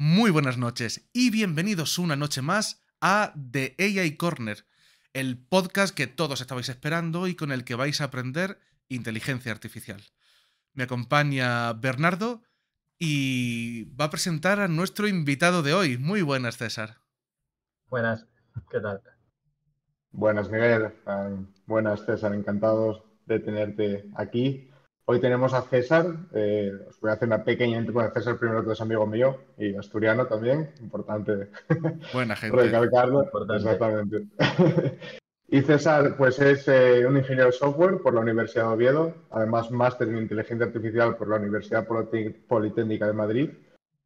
Muy buenas noches y bienvenidos una noche más a The AI Corner, el podcast que todos estabais esperando y con el que vais a aprender inteligencia artificial. Me acompaña Bernardo y va a presentar a nuestro invitado de hoy. Muy buenas, César. Buenas, ¿qué tal? Buenas, Miguel. Buenas, César. Encantados de tenerte aquí. Hoy tenemos a César. Os voy a hacer una pequeña intro. Bueno, César primero que es amigo mío y asturiano también. Importante Buena gente. recalcarlo. Importante. Exactamente. Y César, pues es un ingeniero de software por la Universidad de Oviedo. Además, máster en inteligencia artificial por la Universidad Politécnica de Madrid.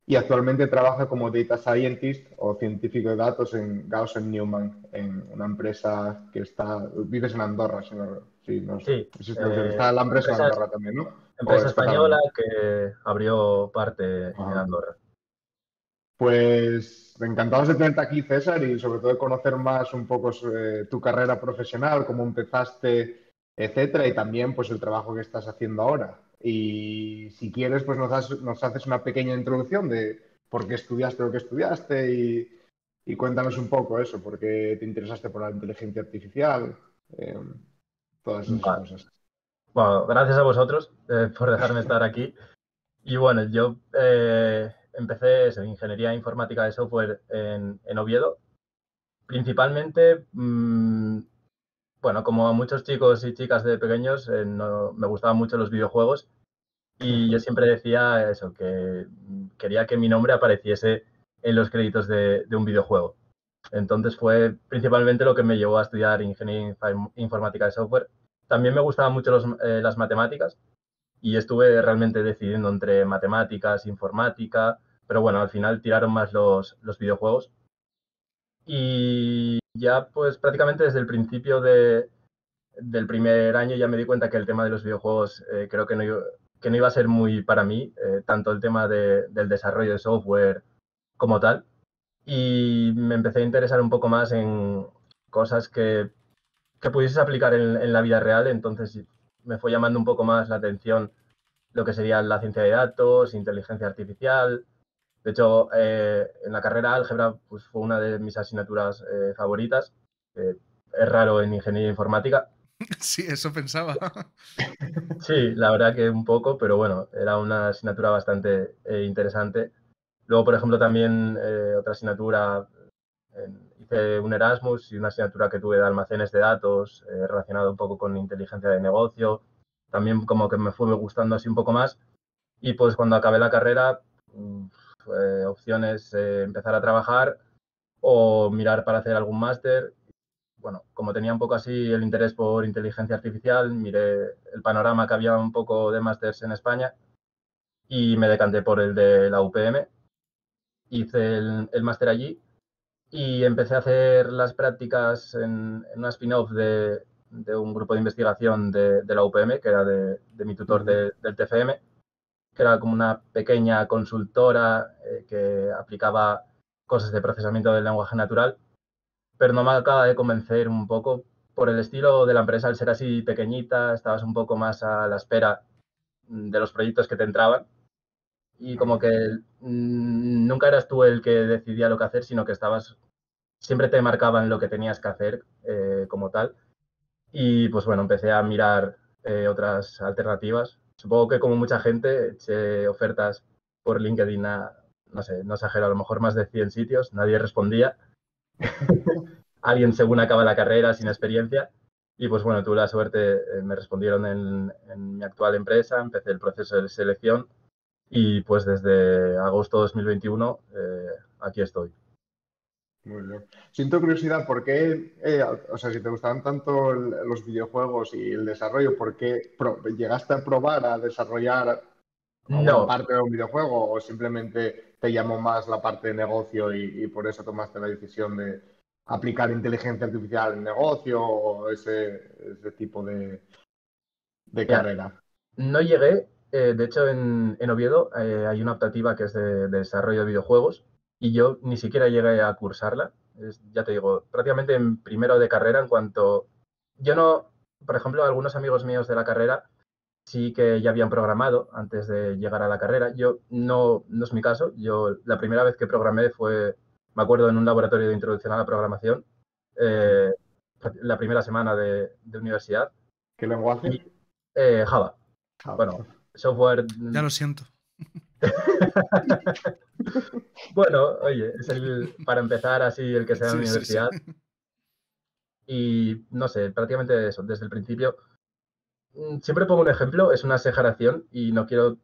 Y actualmente trabaja como Data Scientist o científico de datos en Gauss Newman, en una empresa que está... Vives en Andorra, si no, Sí, está la empresa en Andorra también, ¿no? ¿O empresa es española catalana? que abrió parte en Ajá. Andorra. Pues encantados de tenerte aquí, César, y sobre todo de conocer más un poco sobre tu carrera profesional, cómo empezaste, etcétera, y también pues el trabajo que estás haciendo ahora. Y si quieres, pues nos haces una pequeña introducción de por qué estudiaste lo que estudiaste y cuéntanos un poco eso, por qué te interesaste por la inteligencia artificial, eh, todas esas Vale. cosas. Bueno, gracias a vosotros por dejarme estar aquí. Y bueno, yo empecé en ingeniería informática de software en Oviedo. Principalmente, bueno, como a muchos chicos y chicas de pequeños, me gustaban mucho los videojuegos. Y yo siempre decía eso, que quería que mi nombre apareciese en los créditos de un videojuego. Entonces fue principalmente lo que me llevó a estudiar ingeniería informática de software. También me gustaban mucho las matemáticas y estuve realmente decidiendo entre matemáticas, informática, pero bueno, al final tiraron más los videojuegos. Y ya pues prácticamente desde el principio del primer año ya me di cuenta que el tema de los videojuegos creo que no iba a ser muy para mí, tanto el tema del desarrollo de software como tal. Y me empecé a interesar un poco más en cosas que pudieses aplicar en la vida real. Entonces me fue llamando un poco más la atención lo que sería la ciencia de datos, inteligencia artificial. De hecho, en la carrera álgebra pues, fue una de mis asignaturas favoritas. Es raro en ingeniería informática. Sí, eso pensaba. Sí, la verdad que un poco, pero bueno, era una asignatura bastante interesante. Luego, por ejemplo, también otra asignatura, hice un Erasmus y una asignatura que tuve de almacenes de datos relacionado un poco con inteligencia de negocio. También como que me fue gustando así un poco más. Y pues cuando acabé la carrera, opciones empezar a trabajar o mirar para hacer algún máster. Bueno, como tenía un poco así el interés por inteligencia artificial, miré el panorama que había un poco de másters en España y me decanté por el de la UPM. Hice el máster allí y empecé a hacer las prácticas en una spin-off de un grupo de investigación de la UPM, que era de mi tutor del TFM, que era como una pequeña consultora que aplicaba cosas de procesamiento del lenguaje natural, pero no me acaba de convencer un poco por el estilo de la empresa. Al ser así pequeñita, estabas un poco más a la espera de los proyectos que te entraban y como que nunca eras tú el que decidía lo que hacer, sino que siempre te marcaban lo que tenías que hacer como tal. Y pues bueno, empecé a mirar otras alternativas. Supongo que como mucha gente eché ofertas por LinkedIn no sé, no exagero, a lo mejor más de 100 sitios, nadie respondía. Alguien según acaba la carrera sin experiencia. Y pues bueno, tuve la suerte, me respondieron en mi actual empresa, empecé el proceso de selección y pues desde agosto de 2021 aquí estoy. Muy bien. Siento curiosidad, ¿por qué, o sea, si te gustaban tanto los videojuegos y el desarrollo, ¿por qué llegaste a probar a desarrollar alguna No, parte de un videojuego o simplemente te llamó más la parte de negocio y por eso tomaste la decisión de aplicar inteligencia artificial en negocio o ese tipo de mira, carrera? no llegué. De hecho, en Oviedo hay una optativa que es de desarrollo de videojuegos y yo ni siquiera llegué a cursarla. Ya te digo, prácticamente en primero de carrera, en cuanto... Yo no, por ejemplo, algunos amigos míos de la carrera sí que ya habían programado antes de llegar a la carrera. Yo no es mi caso. Yo la primera vez que programé fue, me acuerdo, en un laboratorio de introducción a la programación, la primera semana de universidad. ¿Qué lenguaje? Y, Java. Java. Bueno, software. Ya lo siento. Bueno, oye, es para empezar así el que sea en la Sí, sí, sí. universidad. Y no sé, prácticamente eso, desde el principio. Siempre pongo un ejemplo, es una exageración y no quiero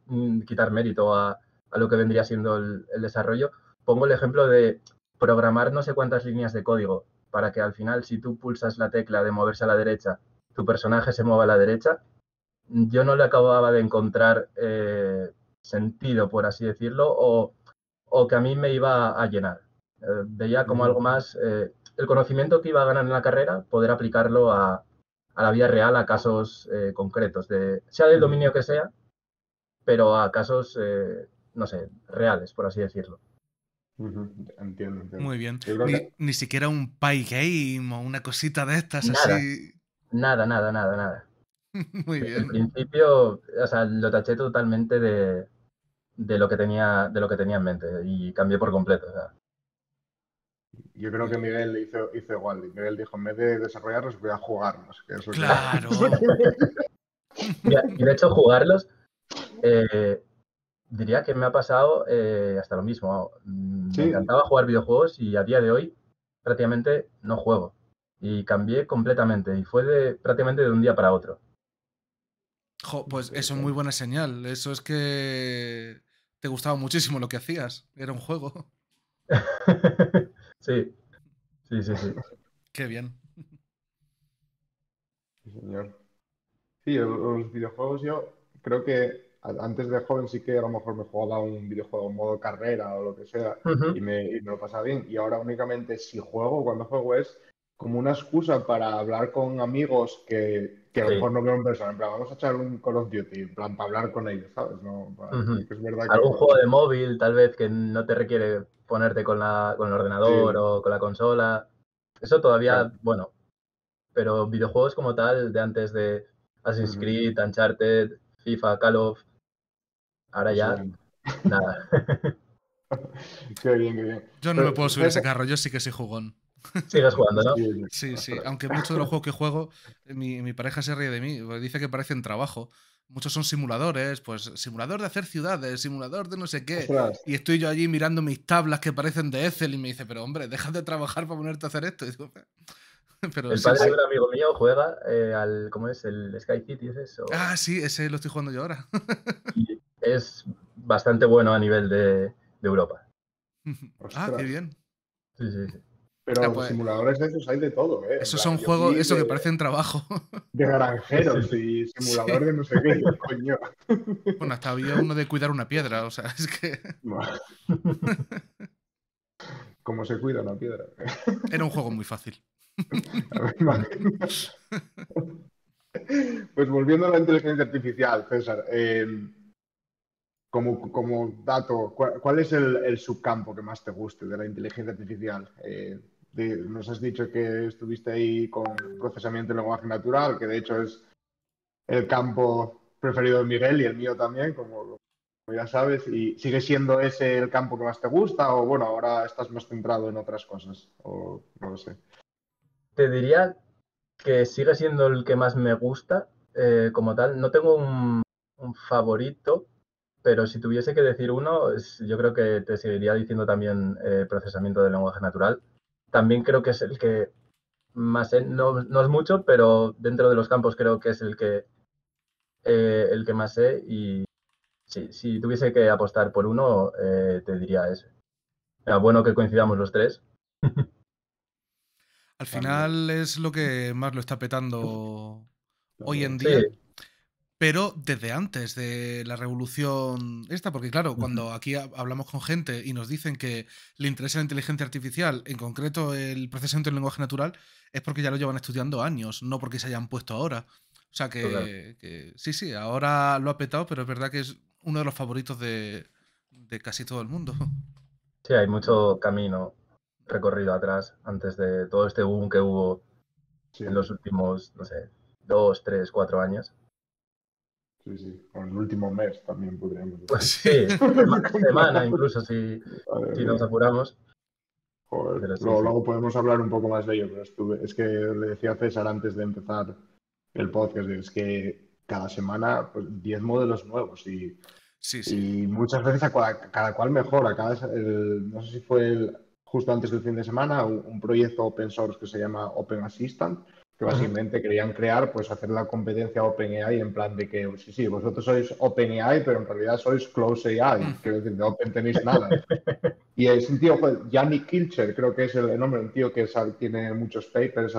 quitar mérito a lo que vendría siendo el desarrollo. Pongo el ejemplo de programar no sé cuántas líneas de código para que al final, si tú pulsas la tecla de moverse a la derecha, tu personaje se mueva a la derecha. Yo no le acababa de encontrar sentido, por así decirlo, o que a mí me iba a llenar. Veía como algo más, el conocimiento que iba a ganar en la carrera, poder aplicarlo a la vida real, a casos concretos, sea del dominio que sea, pero a casos, no sé, reales, por así decirlo. Entiendo. Muy bien. Yo creo que Ni siquiera un Pygame o una cosita de estas Nada, así. nada. Muy Desde el bien. principio, o sea, lo taché totalmente de lo que tenía en mente y cambié por completo. O sea. Yo creo que Miguel hizo igual. Miguel dijo, en vez de desarrollarlos, voy a jugarlos. Que es lo que- es lo Claro. Mira, y de hecho, jugarlos, diría que me ha pasado hasta lo mismo. Me Sí, encantaba jugar videojuegos y a día de hoy prácticamente no juego. Y cambié completamente y fue prácticamente de un día para otro. Pues eso es muy buena señal. Eso es que te gustaba muchísimo lo que hacías. Era un juego. Sí. Qué bien. sí, señor. Sí, los videojuegos yo creo que antes de joven sí que a lo mejor me jugaba un videojuego en modo carrera o lo que sea Ujú. y me lo pasaba bien. Y ahora únicamente si juego, cuando juego es como una excusa para hablar con amigos que a lo Sí. mejor no veo en persona. En plan, vamos a echar un Call of Duty, en plan, para hablar con ellos, ¿sabes? No, Ujú. porque es verdad que Algún juego de móvil, tal vez, que no te requiere ponerte con el ordenador sí, o con la consola. Eso todavía, claro. bueno, pero videojuegos como tal, de antes de Assassin's Ujú. Creed, Uncharted, FIFA, Call of, ahora Eso ya, ya. nada. Qué bien, qué bien. Yo no me Pero, puedo subir a ese César, carro. Yo sí que soy jugón. Sigues jugando, ¿no? sí, sí. Sí, sí. Ostras. Aunque muchos de los juegos que juego, mi pareja se ríe de mí. Porque dice que parecen trabajo. Muchos son simuladores, pues simulador de hacer ciudades, simulador de no sé qué. Ostras. Y estoy yo allí mirando mis tablas que parecen de Excel y me dice, pero hombre, deja de trabajar para ponerte a hacer esto. Y digo, pero El sí, padre de sí. un amigo mío juega ¿cómo es? El Sky City, ¿es eso? Ah, sí, ese lo estoy jugando yo ahora. Y es bastante bueno a nivel de Europa. Ah, qué Ostras. bien. Sí. Ah, Pero pues simuladores de esos hay de todo, ¿eh? En esos plan, son yo juegos, vi eso que parecen trabajo. de granjeros y simulador Sí. de no sé qué, coño. Bueno, hasta había uno de cuidar una piedra, o sea, es que ¿Cómo se cuida una piedra? era un juego muy fácil. Pues volviendo a la inteligencia artificial, César, como dato, ¿cuál es el subcampo que más te guste de la inteligencia artificial? Nos has dicho que estuviste ahí con procesamiento de lenguaje natural, que de hecho es el campo preferido de Miguel y el mío también, como ya sabes, y sigue siendo ese el campo que más te gusta, o bueno, ahora estás más centrado en otras cosas, o no lo sé. Te diría que sigue siendo el que más me gusta como tal. No tengo un favorito, pero si tuviese que decir uno, yo creo que te seguiría diciendo también procesamiento del lenguaje natural. También creo que es el que más, no es mucho, pero dentro de los campos creo que es el que más sé. Y sí, si tuviese que apostar por uno, te diría ese. Bueno que coincidamos los tres. Al También, final es lo que más lo está petando hoy en también. Sí. día, pero desde antes de la revolución esta, porque claro, Ujú. cuando aquí hablamos con gente y nos dicen que le interesa la inteligencia artificial, en concreto el procesamiento del lenguaje natural, es porque ya lo llevan estudiando años, no porque se hayan puesto ahora. O sea Total. que sí, sí, ahora lo ha petado, pero es verdad que es uno de los favoritos de casi todo el mundo. Sí, hay mucho camino recorrido atrás antes de todo este boom que hubo Sí, en los últimos, no sé, 2, 3, 4 años. Sí, sí. Con el último mes también podríamos Pues decir. sí, semana incluso si nos apuramos. Joder. Pero sí, Luego podemos hablar un poco más de ello, pero es que le decía a César antes de empezar el podcast, es que cada semana pues, 10 modelos nuevos Sí. y muchas veces cada cual mejora. No sé si fue justo antes del fin de semana un proyecto open source que se llama Open Assistant, que básicamente querían crear, pues hacer la competencia a OpenAI en plan de que, sí, vosotros sois OpenAI, pero en realidad sois Close AI, quiero decir, de Open tenéis nada. Y es un tío, joder, Yannick Kilcher, creo que es el nombre, un tío que tiene muchos papers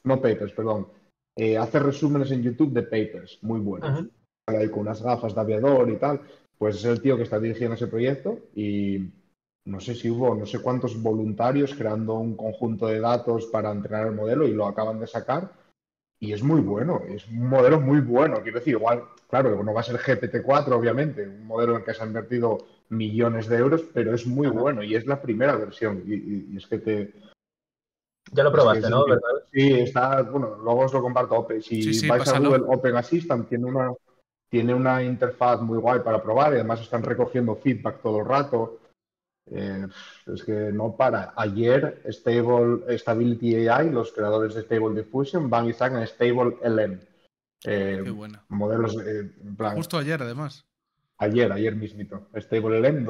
no papers, perdón, hace resúmenes en YouTube de papers muy buenos, ahí con unas gafas de aviador y tal. Pues es el tío que está dirigiendo ese proyecto y no sé si hubo no sé cuántos voluntarios creando un conjunto de datos para entrenar el modelo y lo acaban de sacar. Y es muy bueno, es un modelo muy bueno. Quiero decir, igual, claro, no va a ser GPT-4, obviamente, un modelo en el que se han invertido millones de euros, pero es muy bueno y es la primera versión. Y es que Ya lo probaste, ¿no? sí, ¿Verdad? sí, está, bueno, luego os lo comparto. Si Sí, vais a pásalo. Google, Open Assistant tiene una interfaz muy guay para probar y además están recogiendo feedback todo el rato. Es que no para. Ayer Stability AI, los creadores de Stable Diffusion, van y sacan Stable LM. Qué buena. Modelos, en plan, Justo ayer, además. ayer mismito. Stable LM,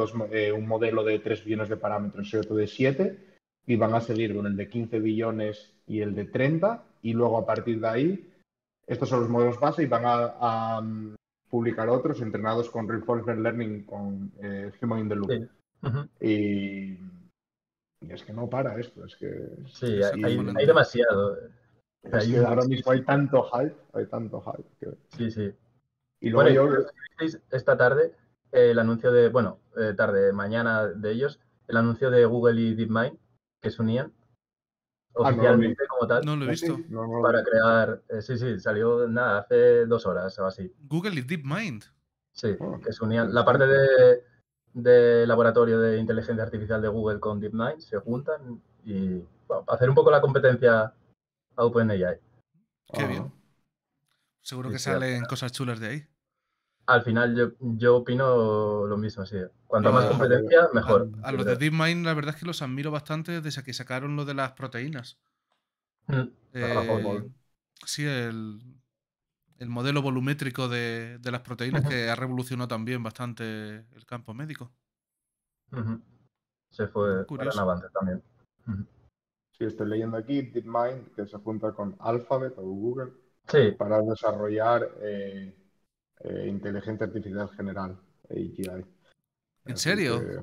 un modelo de 3 billones de parámetros y otro de 7, y van a seguir con el de 15 billones y el de 30, y luego a partir de ahí, estos son los modelos base y van a publicar otros entrenados con Reinforcement Learning, con Human in the Loop. Sí. Y es que no para esto, es que... Sí, Es hay acojonante. demasiado. Es que ahora mismo hay tanto hype. Sí, sí. Y luego Bueno, yo... ¿visteis esta tarde el anuncio mañana de ellos, el anuncio de Google y DeepMind que se unían no lo vi. oficialmente como tal No lo he ¿Ah, sí? visto. No lo para vi. crear, sí, salió nada, hace 2 horas o así. Google y DeepMind. Sí, Oh, que se unían. La parte interesante. de laboratorio de inteligencia artificial de Google con DeepMind se juntan y bueno, hacer un poco la competencia a OpenAI. Qué Ajá. bien. Seguro Sí, que sí, salen cosas chulas de ahí. al final yo opino lo mismo, sí. Cuanto Yo más competencia, mejor. a Yo los de creo. DeepMind, la verdad es que los admiro bastante desde que sacaron lo de las proteínas. AlphaFold. Sí, el modelo volumétrico de las proteínas que ha revolucionado también bastante el campo médico. Se fue gran Curioso. avance también. Sí, estoy leyendo aquí DeepMind, que se junta con Alphabet o Google Sí, para desarrollar inteligencia artificial general, AGI. ¿En Así serio? que...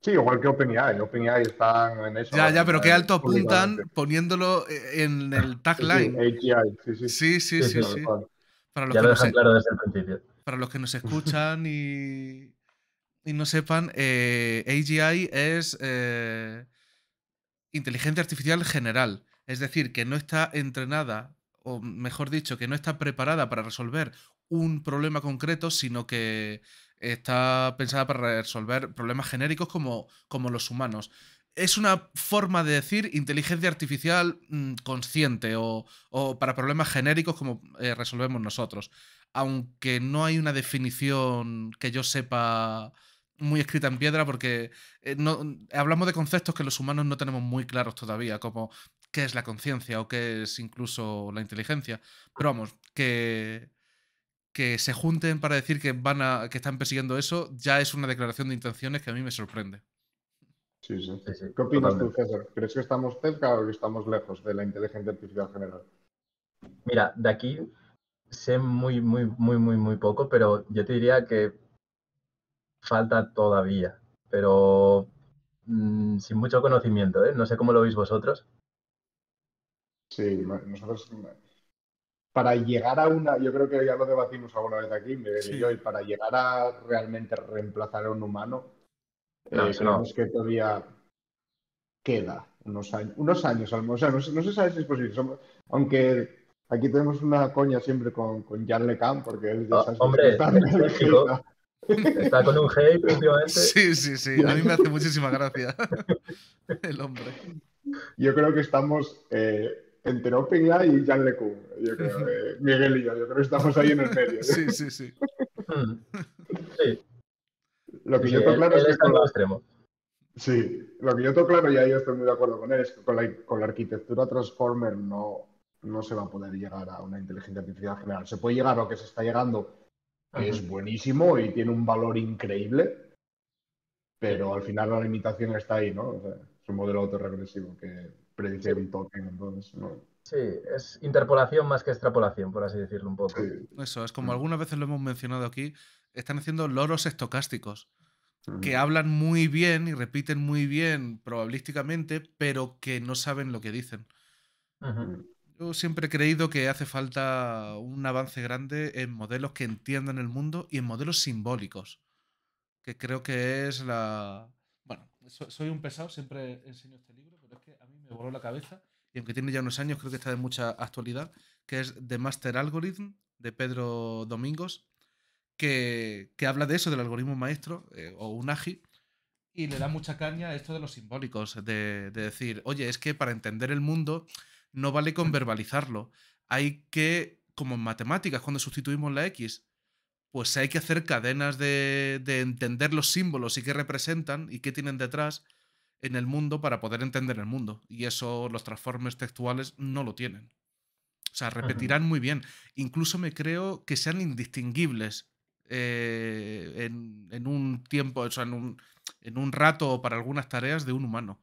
Sí, igual que OpenAI. OpenAI está en eso Ya, ahora, pero qué alto públicamente. apuntan poniéndolo en el Sí, sí, tagline. AGI, sí. Tal Sí. cual. Para los ya que lo no dejan claro desde el principio. para los que nos escuchan y no sepan, AGI es inteligencia artificial general. Es decir, que no está entrenada, o mejor dicho, que no está preparada para resolver un problema concreto, sino que está pensada para resolver problemas genéricos como los humanos. Es una forma de decir inteligencia artificial consciente o para problemas genéricos como resolvemos nosotros. Aunque no hay una definición que yo sepa muy escrita en piedra porque hablamos de conceptos que los humanos no tenemos muy claros todavía, como qué es la conciencia o qué es incluso la inteligencia. Pero vamos, que se junten para decir que están persiguiendo eso, ya es una declaración de intenciones que a mí me sorprende. Sí. Sí, ¿Qué opinas tú, totalmente. César? ¿Crees que estamos cerca o que estamos lejos de la inteligencia artificial general? Mira, de aquí sé muy poco, pero yo te diría que falta todavía, pero sin mucho conocimiento, ¿eh? No sé cómo lo veis vosotros. Sí, nosotros para llegar a yo creo que ya lo debatimos alguna vez aquí, Miguel y yo, y Sí. para llegar a realmente reemplazar a un humano, No, eso no. creemos que todavía queda unos años, o sea, no se sabe si es posible, aunque aquí tenemos una coña siempre con Jan LeCun, porque él ya sabes que siempre Hombre, está en el el científico hate. está con un hate últimamente. Sí. A mí me hace muchísima gracia el hombre. Yo creo que estamos entre OpenAI y Jan LeCun, yo creo, Miguel y yo creo que estamos ahí en el medio. Sí, sí, sí. Sí, Lo que sí, yo tengo claro es él que está en con un la... extremo. Sí, lo que yo tengo claro, y ahí estoy muy de acuerdo con él, es que con la arquitectura Transformer no se va a poder llegar a una inteligencia artificial general. Se puede llegar a lo que se está llegando, que es buenísimo y tiene un valor increíble, pero al final la limitación está ahí, ¿no? O sea, es un modelo autorregresivo que predice Sí, un token, entonces, no. sí, es interpolación más que extrapolación, por así decirlo un poco. Sí. Eso, es como algunas veces lo hemos mencionado aquí, están haciendo loros estocásticos, que hablan muy bien y repiten muy bien probabilísticamente, pero que no saben lo que dicen. Yo siempre he creído que hace falta un avance grande en modelos que entiendan el mundo y en modelos simbólicos, que creo que es la... Bueno, soy un pesado, siempre enseño este libro, pero es que a mí me voló la cabeza, y aunque tiene ya unos años, creo que está de mucha actualidad, que es The Master Algorithm, de Pedro Domingos, que habla de eso, del algoritmo maestro, o un AGI, y le da mucha caña a esto de los simbólicos, de decir, oye, es que para entender el mundo no vale con verbalizarlo, hay que, como en matemáticas, cuando sustituimos la X, pues hay que hacer cadenas de entender los símbolos y qué representan y qué tienen detrás en el mundo para poder entender el mundo. Y eso los transformers textuales no lo tienen. O sea, repetirán muy bien. Incluso me creo que sean indistinguibles en un tiempo, o sea, en un rato o para algunas tareas de un humano.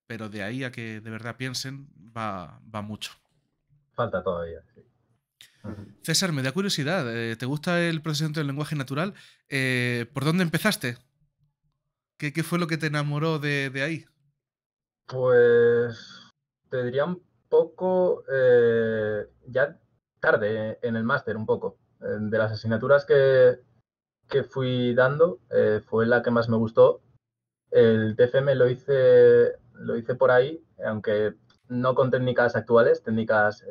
Pero de ahí a que de verdad piensen va mucho. Falta todavía, sí. César, me da curiosidad. ¿Te gusta el procesamiento del lenguaje natural? ¿Por dónde empezaste? ¿Qué fue lo que te enamoró de ahí? Pues te diría un poco ya tarde en el máster, un poco. De las asignaturas que fui dando, fue la que más me gustó. El TFM lo hice por ahí, aunque no con técnicas actuales, técnicas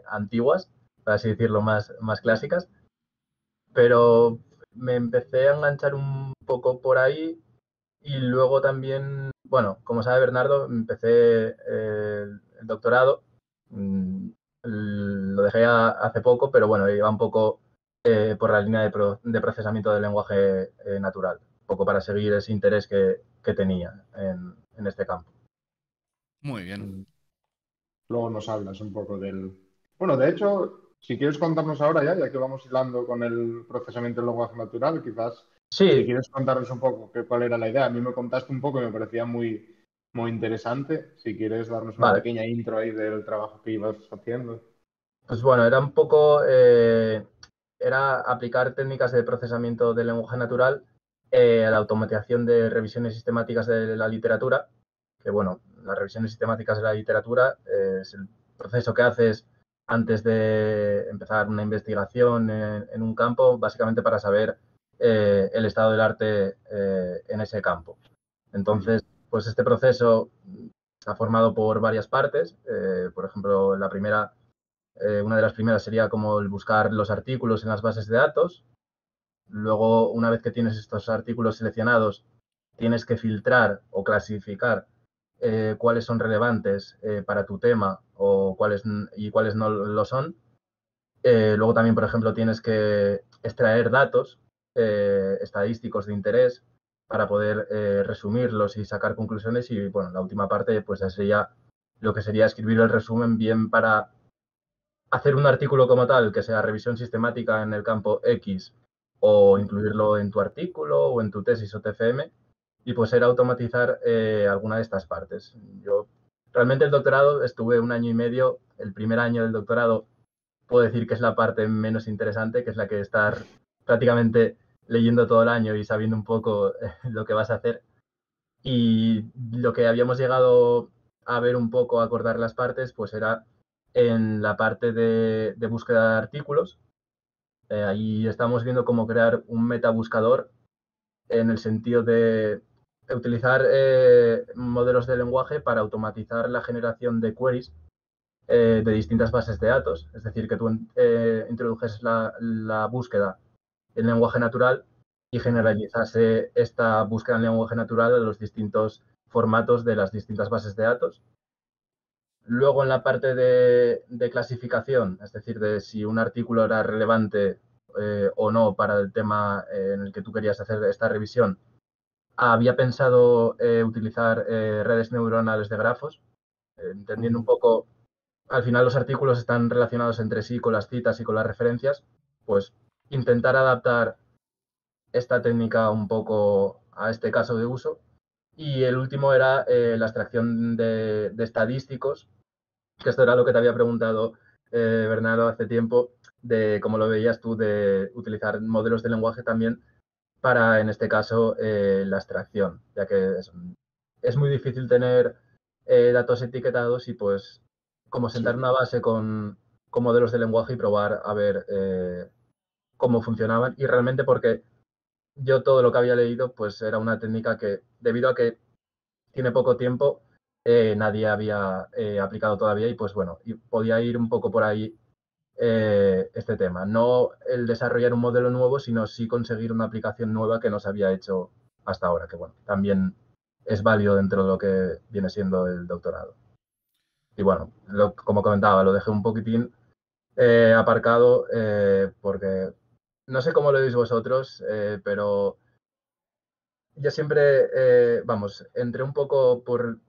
antiguas, por así decirlo, más clásicas. Pero me empecé a enganchar un poco por ahí y luego también, bueno, como sabe Bernardo, empecé el doctorado. Lo dejé hace poco, pero bueno, iba un poco por la línea de procesamiento del lenguaje natural, un poco para seguir ese interés que tenía en este campo. Muy bien. Luego nos hablas un poco del... Bueno, de hecho, si quieres contarnos ahora ya que vamos hilando con el procesamiento del lenguaje natural, quizás si Sí, quieres contarnos un poco cuál era la idea. A mí me contaste un poco y me parecía muy interesante. Si quieres darnos una vale. pequeña intro ahí del trabajo que ibas haciendo. Pues bueno, era un poco, era aplicar técnicas de procesamiento del lenguaje natural a la automatización de revisiones sistemáticas de la literatura, que bueno, las revisiones sistemáticas de la literatura es el proceso que haces antes de empezar una investigación en un campo, básicamente para saber el estado del arte en ese campo. Entonces, pues este proceso está formado por varias partes. Por ejemplo, la primera, una de las primeras sería como el buscar los artículos en las bases de datos. Luego, una vez que tienes estos artículos seleccionados, tienes que filtrar o clasificar cuáles son relevantes para tu tema o cuáles no lo son. Luego también, por ejemplo, tienes que extraer datos estadísticos de interés para poder resumirlos y sacar conclusiones. Y bueno, la última parte pues sería lo que sería escribir el resumen bien para hacer un artículo como tal, que sea revisión sistemática en el campo X, o incluirlo en tu artículo o en tu tesis o TFM, y pues era automatizar alguna de estas partes. Yo realmente el doctorado estuve 1 año y medio. El primer año del doctorado puedo decir que es la parte menos interesante, que es la que estar prácticamente leyendo todo el año y sabiendo un poco lo que vas a hacer. Y lo que habíamos llegado a ver un poco, a acordar las partes, pues era en la parte de búsqueda de artículos. Ahí estamos viendo cómo crear un metabuscador en el sentido de utilizar modelos de lenguaje para automatizar la generación de queries de distintas bases de datos. Es decir, que tú introdujes la búsqueda en lenguaje natural y generalizase esta búsqueda en lenguaje natural a los distintos formatos de las distintas bases de datos. Luego en la parte de clasificación, es decir, de si un artículo era relevante o no para el tema en el que tú querías hacer esta revisión, había pensado utilizar redes neuronales de grafos, entendiendo un poco, al final los artículos están relacionados entre sí con las citas y con las referencias, pues intentar adaptar esta técnica un poco a este caso de uso. Y el último era la extracción de estadísticos, que esto era lo que te había preguntado Bernardo hace tiempo, de cómo lo veías tú de utilizar modelos de lenguaje también para, en este caso, la extracción, ya que es muy difícil tener datos etiquetados y pues como sentar una base con modelos de lenguaje y probar a ver cómo funcionaban. Y realmente porque yo todo lo que había leído pues era una técnica que, debido a que tiene poco tiempo, nadie había aplicado todavía y pues bueno, y podía ir un poco por ahí este tema. No el desarrollar un modelo nuevo, sino sí conseguir una aplicación nueva que no se había hecho hasta ahora, que bueno, también es válido dentro de lo que viene siendo el doctorado. Y bueno, como comentaba, lo dejé un poquitín aparcado porque no sé cómo lo veis vosotros, pero yo siempre, vamos, entré un poco por...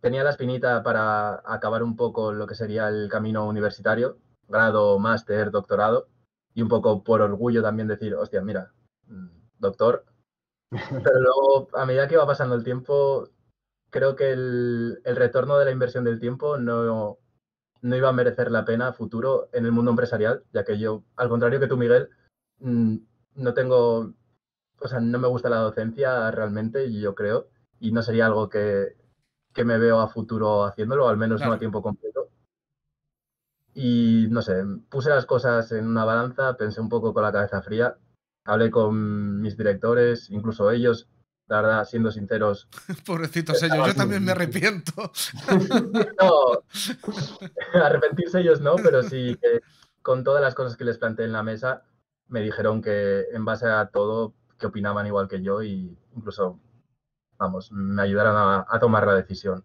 Tenía la espinita para acabar un poco lo que sería el camino universitario, grado, máster, doctorado, y un poco por orgullo también decir, hostia, mira, doctor. Pero luego, a medida que iba pasando el tiempo, creo que el retorno de la inversión del tiempo no iba a merecer la pena a futuro en el mundo empresarial, ya que yo, al contrario que tú, Miguel, mm, no tengo, o sea, no me gusta la docencia realmente, yo creo, y no sería algo que me veo a futuro haciéndolo, al menos no a Claro. tiempo completo. Y no sé, puse las cosas en una balanza, pensé un poco con la cabeza fría, hablé con mis directores, incluso ellos, la verdad, siendo sinceros, Pobrecitos ellos, estaban... yo también me arrepiento. No, arrepentirse ellos no, pero sí que con todas las cosas que les planteé en la mesa, me dijeron que en base a todo, que opinaban igual que yo y incluso, vamos, me ayudaron a tomar la decisión.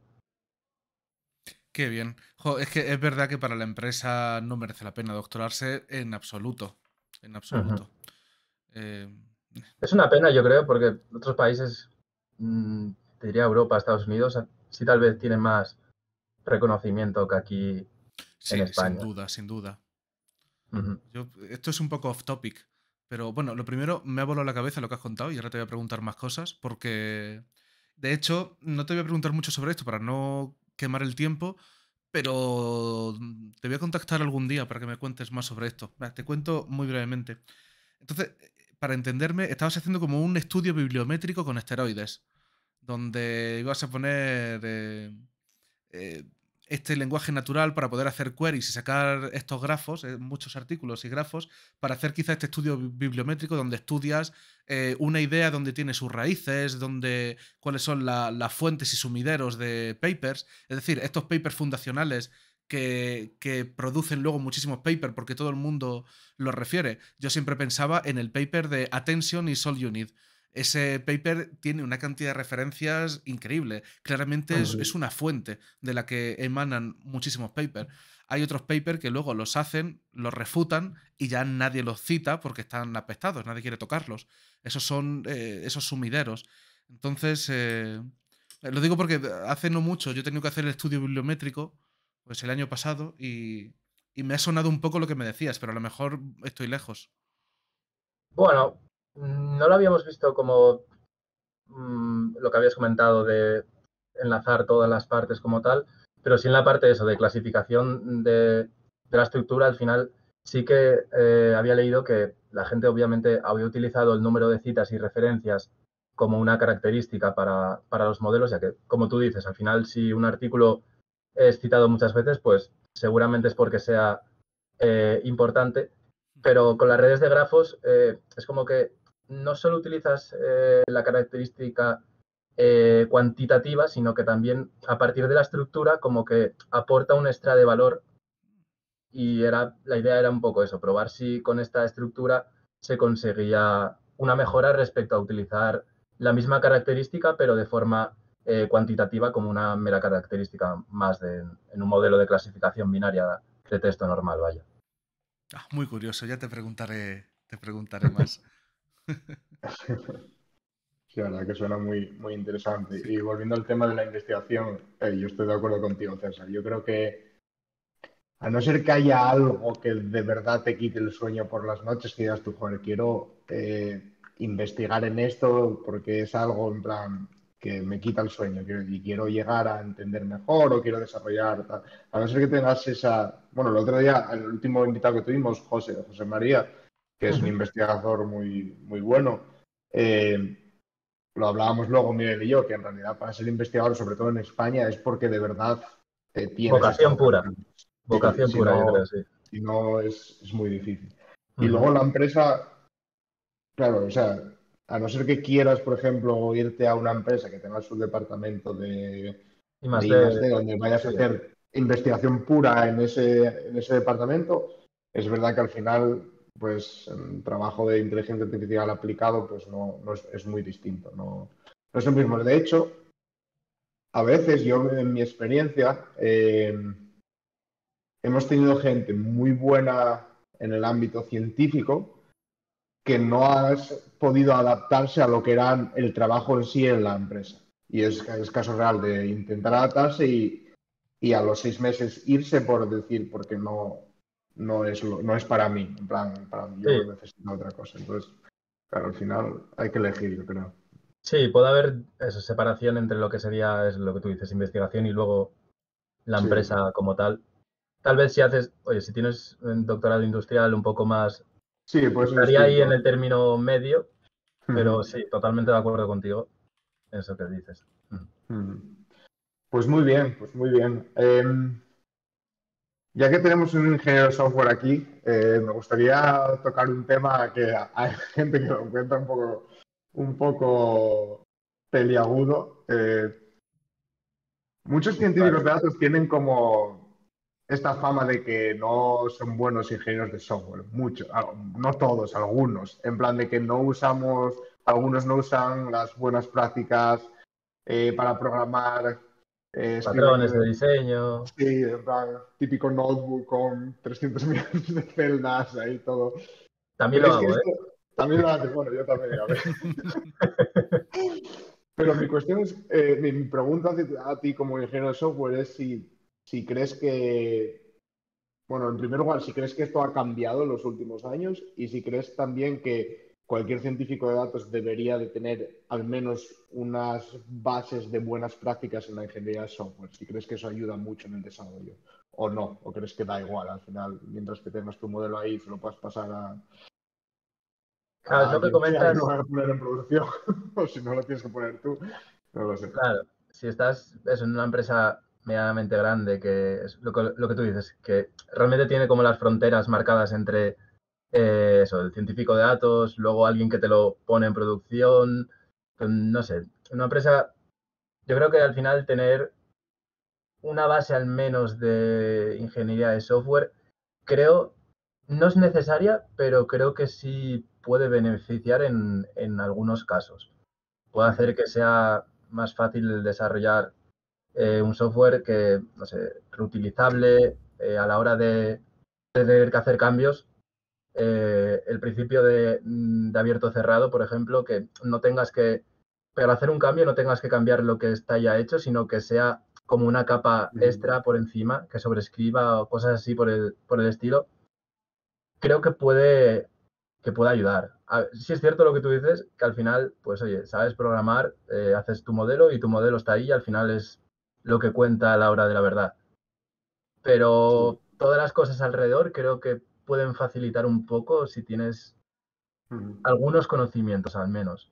Qué bien. Jo, es que es verdad que para la empresa no merece la pena doctorarse en absoluto. En Ujú. absoluto. Eh, Es una pena, yo creo, porque otros países, te diría Europa, Estados Unidos, sí tal vez tienen más reconocimiento que aquí en sí, sin España. duda, sin duda. Ujú. Esto es un poco off topic, pero bueno, lo primero me ha volado la cabeza lo que has contado y ahora te voy a preguntar más cosas porque, de hecho, no te voy a preguntar mucho sobre esto para no quemar el tiempo, pero te voy a contactar algún día para que me cuentes más sobre esto. Va, te cuento muy brevemente. Entonces, para entenderme, estabas haciendo como un estudio bibliométrico con esteroides, donde ibas a poner eh, este lenguaje natural para poder hacer queries y sacar estos grafos, muchos artículos y grafos, para hacer quizá este estudio bibliométrico donde estudias una idea donde tiene sus raíces, donde, cuáles son las fuentes y sumideros de papers, es decir, estos papers fundacionales que producen luego muchísimos papers porque todo el mundo los refiere. Yo siempre pensaba en el paper de Attention is all you need. Ese paper tiene una cantidad de referencias increíble. Claramente es una fuente de la que emanan muchísimos papers. Hay otros papers que luego los hacen, los refutan y ya nadie los cita porque están apestados, nadie quiere tocarlos. Esos son esos sumideros. Entonces, lo digo porque hace no mucho yo he tenido que hacer el estudio bibliométrico, pues el año pasado, y me ha sonado un poco lo que me decías, pero a lo mejor estoy lejos. Bueno, no lo habíamos visto como lo que habías comentado de enlazar todas las partes como tal, pero sí en la parte de eso, de clasificación de la estructura, al final sí que había leído que la gente obviamente había utilizado el número de citas y referencias como una característica para los modelos, ya que, como tú dices, al final si un artículo es citado muchas veces, pues seguramente es porque sea importante, pero con las redes de grafos es como que no solo utilizas la característica cuantitativa, sino que también a partir de la estructura como que aporta un extra de valor y la idea era un poco eso, probar si con esta estructura se conseguía una mejora respecto a utilizar la misma característica pero de forma cuantitativa como una mera característica más en un modelo de clasificación binaria de texto normal, vaya. Muy curioso, ya te preguntaré más. Sí, la verdad que suena muy, muy interesante. Sí. Y volviendo al tema de la investigación, yo estoy de acuerdo contigo, César. Yo creo que a no ser que haya algo que de verdad te quite el sueño por las noches, que digas tú, joder, quiero investigar en esto porque es algo en plan que me quita el sueño y quiero llegar a entender mejor o quiero desarrollar tal. A no ser que tengas esa... Bueno, el otro día, el último invitado que tuvimos, José María, que es un investigador muy, muy bueno, eh, lo hablábamos luego Miguel y yo, que en realidad para ser investigador, sobre todo en España, es porque de verdad tienes esa Vocación pura. vocación. Sí, Vocación pura, yo creo, sí. si no es muy difícil. Y Uh-huh. luego la empresa, claro, o sea, a no ser que quieras, por ejemplo, irte a una empresa que tenga su departamento Y de más I+D, de... donde vayas a Sí. hacer investigación pura en ese departamento, es verdad que al final, pues, el trabajo de inteligencia artificial aplicado, pues es muy distinto, no es lo mismo. De hecho, a veces yo, en mi experiencia, hemos tenido gente muy buena en el ámbito científico que no ha podido adaptarse a lo que era el trabajo en sí en la empresa. Y es caso real de intentar adaptarse y a los 6 meses irse por decir, porque no es para mí. En plan, yo Sí, necesito otra cosa. Entonces, claro, al final hay que elegir, yo creo. sí, puede haber esa separación entre lo que sería, es lo que tú dices, investigación y luego la Sí, empresa como tal. Tal vez si haces, oye, si tienes un doctorado industrial un poco más, sí, pues es estaría ahí en distinto. el término medio, pero sí, totalmente de acuerdo contigo en eso que dices. Pues muy bien, pues muy bien. Ya que tenemos un ingeniero de software aquí, me gustaría tocar un tema que hay gente que lo encuentra un poco peliagudo. Muchos científicos Vale. de datos tienen como esta fama de que no son buenos ingenieros de software. Muchos, no todos, algunos. En plan de que algunos no usan las buenas prácticas para programar. Patrones Escriben de diseño. Sí, en plan, típico notebook con 300 millones de celdas ahí todo. También lo ¿Crees que hago, ¿eh? esto también lo hace? Bueno, yo también, a ver. Pero mi cuestión es, mi pregunta a ti como ingeniero de software es si crees que, bueno, en primer lugar, si crees que esto ha cambiado en los últimos años y si crees también que cualquier científico de datos debería de tener al menos unas bases de buenas prácticas en la ingeniería de software. Si crees que eso ayuda mucho en el desarrollo o no, o crees que da igual al final, mientras que tengas tu modelo ahí, se lo puedas pasar Claro, es a lo que quien sea que lo comentas. vaya a poner en producción, o si no lo tienes que poner tú, no lo sé. Claro, si estás en una empresa medianamente grande, que es lo que tú dices, que realmente tiene como las fronteras marcadas entre eso, el científico de datos, luego alguien que te lo pone en producción, no sé, una empresa, yo creo que al final tener una base al menos de ingeniería de software, creo, no es necesaria, pero creo que sí puede beneficiar en algunos casos. Puede hacer que sea más fácil desarrollar un software que, no sé, reutilizable a la hora de tener que hacer cambios. El principio de abierto cerrado, por ejemplo, que no tengas que, para hacer un cambio, no tengas que cambiar lo que está ya hecho, sino que sea como una capa extra por encima, que sobrescriba o cosas así por el estilo. Creo que puede ayudar. Sí es cierto lo que tú dices, que al final, pues oye, sabes programar, haces tu modelo y tu modelo está ahí y al final es lo que cuenta a la hora de la verdad. Sí. Pero todas las cosas alrededor creo que pueden facilitar un poco si tienes algunos conocimientos al menos.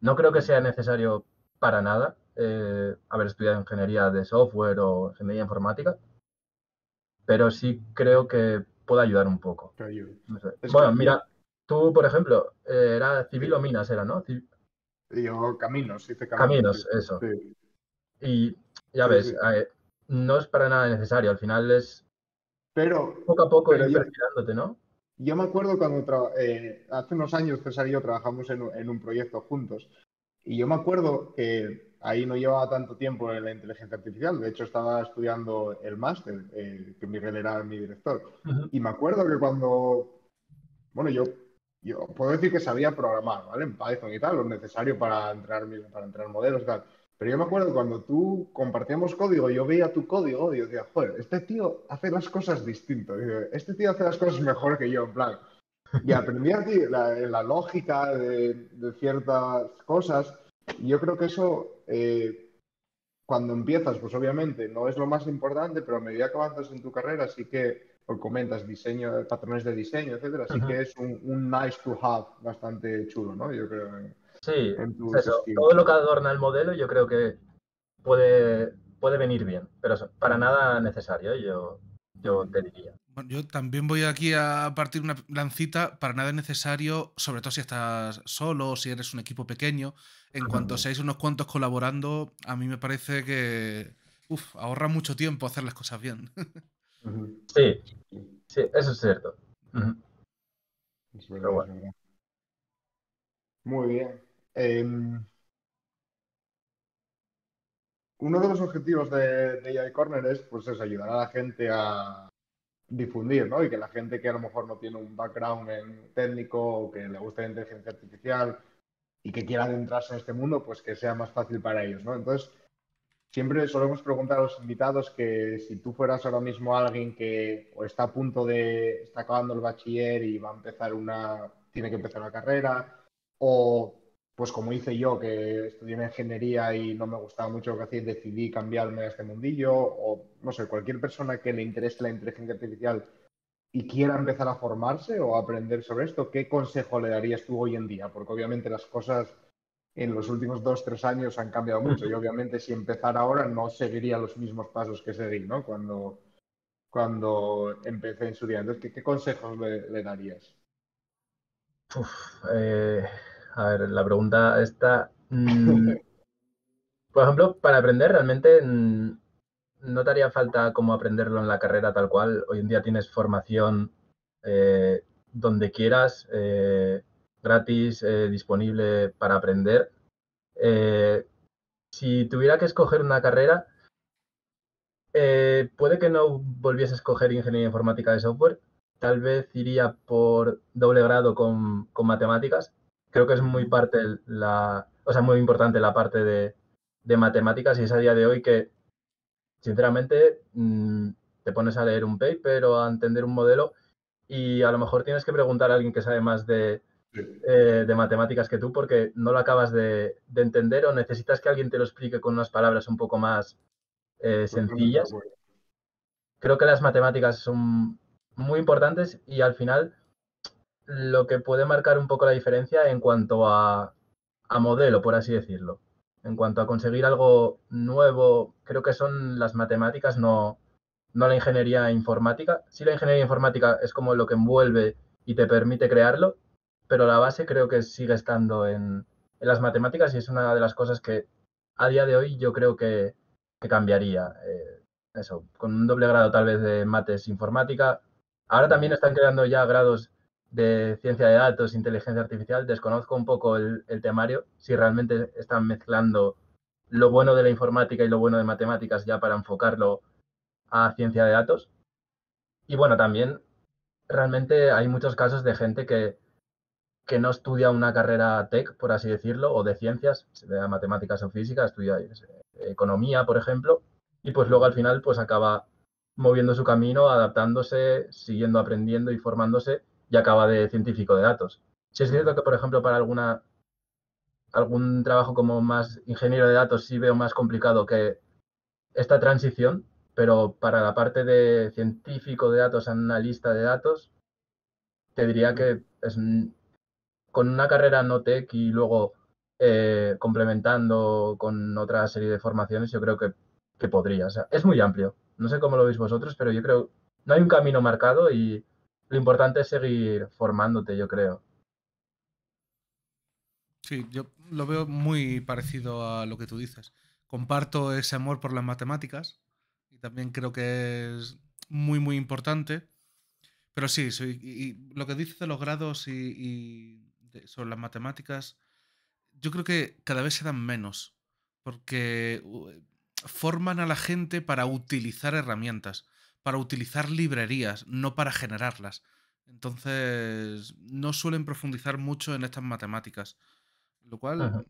No creo que sea necesario para nada haber estudiado ingeniería de software o ingeniería informática, pero sí creo que puede ayudar un poco. Que ayude. No sé. Es Bueno, que mira, tú, por ejemplo, era civil o sí, minas, era, ¿no? yo caminos, hice caminos, sí. Caminos, eso. Sí, Y ya sí, ves, sí. no es para nada necesario, al final es Pero, poco a poco pero ir perfilándote, ¿no? yo me acuerdo cuando hace unos años César y yo trabajamos en un proyecto juntos y yo me acuerdo que ahí no llevaba tanto tiempo en la inteligencia artificial. De hecho, estaba estudiando el máster, que Miguel era mi director. Ujú. Y me acuerdo que cuando, bueno, yo puedo decir que sabía programar, ¿vale? En Python y tal, lo necesario para entrenar modelos y tal. Pero yo me acuerdo cuando tú compartíamos código, yo veía tu código y yo decía, joder, este tío hace las cosas distinto. Este tío hace las cosas mejor que yo, en plan. Y aprendí aquí la lógica de ciertas cosas. Y yo creo que eso, cuando empiezas, pues obviamente no es lo más importante, pero a medida que avanzas en tu carrera, sí que, o comentas diseño, patrones de diseño, etcétera, sí Ujú. que es un nice to have bastante chulo, ¿no? Yo creo Sí, en es tus eso. skills. Todo lo que adorna el modelo yo creo que puede venir bien, pero para nada necesario, yo te diría. Bueno, yo también voy aquí a partir una lancita. Para nada es necesario, sobre todo si estás solo o si eres un equipo pequeño. En cuanto seáis unos cuantos colaborando, a mí me parece que ahorra mucho tiempo hacer las cosas bien. Ujú. Sí, Sí, sí, eso es cierto. Ujú. es Pero verdad, es bueno. verdad. Muy bien. Em, Uno de los objetivos de AI Corner es, pues, es ayudar a la gente a difundir, ¿no? Y que la gente que a lo mejor no tiene un background en técnico o que le gusta la inteligencia artificial y que quiera adentrarse en este mundo, pues que sea más fácil para ellos, ¿no? Entonces, siempre solemos preguntar a los invitados que si tú fueras ahora mismo alguien que o está a punto está acabando el bachiller y va a empezar tiene que empezar una carrera, o pues como hice yo, que estudié en ingeniería y no me gustaba mucho lo que hacía y decidí cambiarme a este mundillo, o no sé, cualquier persona que le interese la inteligencia artificial y quiera empezar a formarse o a aprender sobre esto, ¿qué consejo le darías tú hoy en día? Porque obviamente las cosas en los últimos 2, 3 años han cambiado mucho y obviamente si empezara ahora no seguiría los mismos pasos que seguí, ¿no? Cuando empecé en su día. Entonces, ¿qué consejos le darías? Uf, a ver, la pregunta está, por ejemplo, para aprender realmente no te haría falta como aprenderlo en la carrera tal cual. Hoy en día tienes formación eh, donde quieras, gratis, disponible para aprender. Eh, si tuviera que escoger una carrera, puede que no volviese a escoger ingeniería informática de software. Tal vez iría por doble grado con matemáticas. Creo que es muy o sea, muy importante la parte de matemáticas y es a día de hoy que, sinceramente, te pones a leer un paper o a entender un modelo y a lo mejor tienes que preguntar a alguien que sabe más de matemáticas que tú porque no lo acabas de entender o necesitas que alguien te lo explique con unas palabras un poco más Totalmente de sencillas. acuerdo. Creo que las matemáticas son muy importantes y al final lo que puede marcar un poco la diferencia en cuanto a modelo, por así decirlo. En cuanto a conseguir algo nuevo, creo que son las matemáticas, no la ingeniería informática. Sí, la ingeniería informática es como lo que envuelve y te permite crearlo, pero la base creo que sigue estando en las matemáticas y es una de las cosas que a día de hoy yo creo que cambiaría. Eso, con un doble grado tal vez de mates informática. Ahora también están creando ya grados de ciencia de datos, inteligencia artificial. Desconozco un poco el temario, si realmente están mezclando lo bueno de la informática y lo bueno de matemáticas ya para enfocarlo a ciencia de datos. Y bueno, también realmente hay muchos casos de gente que no estudia una carrera tech, por así decirlo, o de ciencias, sea matemáticas o física, estudia economía, por ejemplo, y pues luego al final pues acaba moviendo su camino, adaptándose, siguiendo aprendiendo y formándose y acaba de científico de datos. Si es cierto que, por ejemplo, para algún trabajo como más ingeniero de datos sí veo más complicado que esta transición, pero para la parte de científico de datos, analista de datos, te diría que con una carrera no tech y luego complementando con otra serie de formaciones, yo creo que podría. O sea, es muy amplio. No sé cómo lo veis vosotros, pero yo creo no hay un camino marcado y lo importante es seguir formándote, yo creo. Sí, yo lo veo muy parecido a lo que tú dices. Comparto ese amor por las matemáticas y también creo que es muy, muy importante. Pero sí, y lo que dices de los grados sobre las matemáticas, yo creo que cada vez se dan menos. porque forman a la gente para utilizar herramientas, para utilizar librerías, no para generarlas. Entonces, no suelen profundizar mucho en estas matemáticas, lo cual Ujú.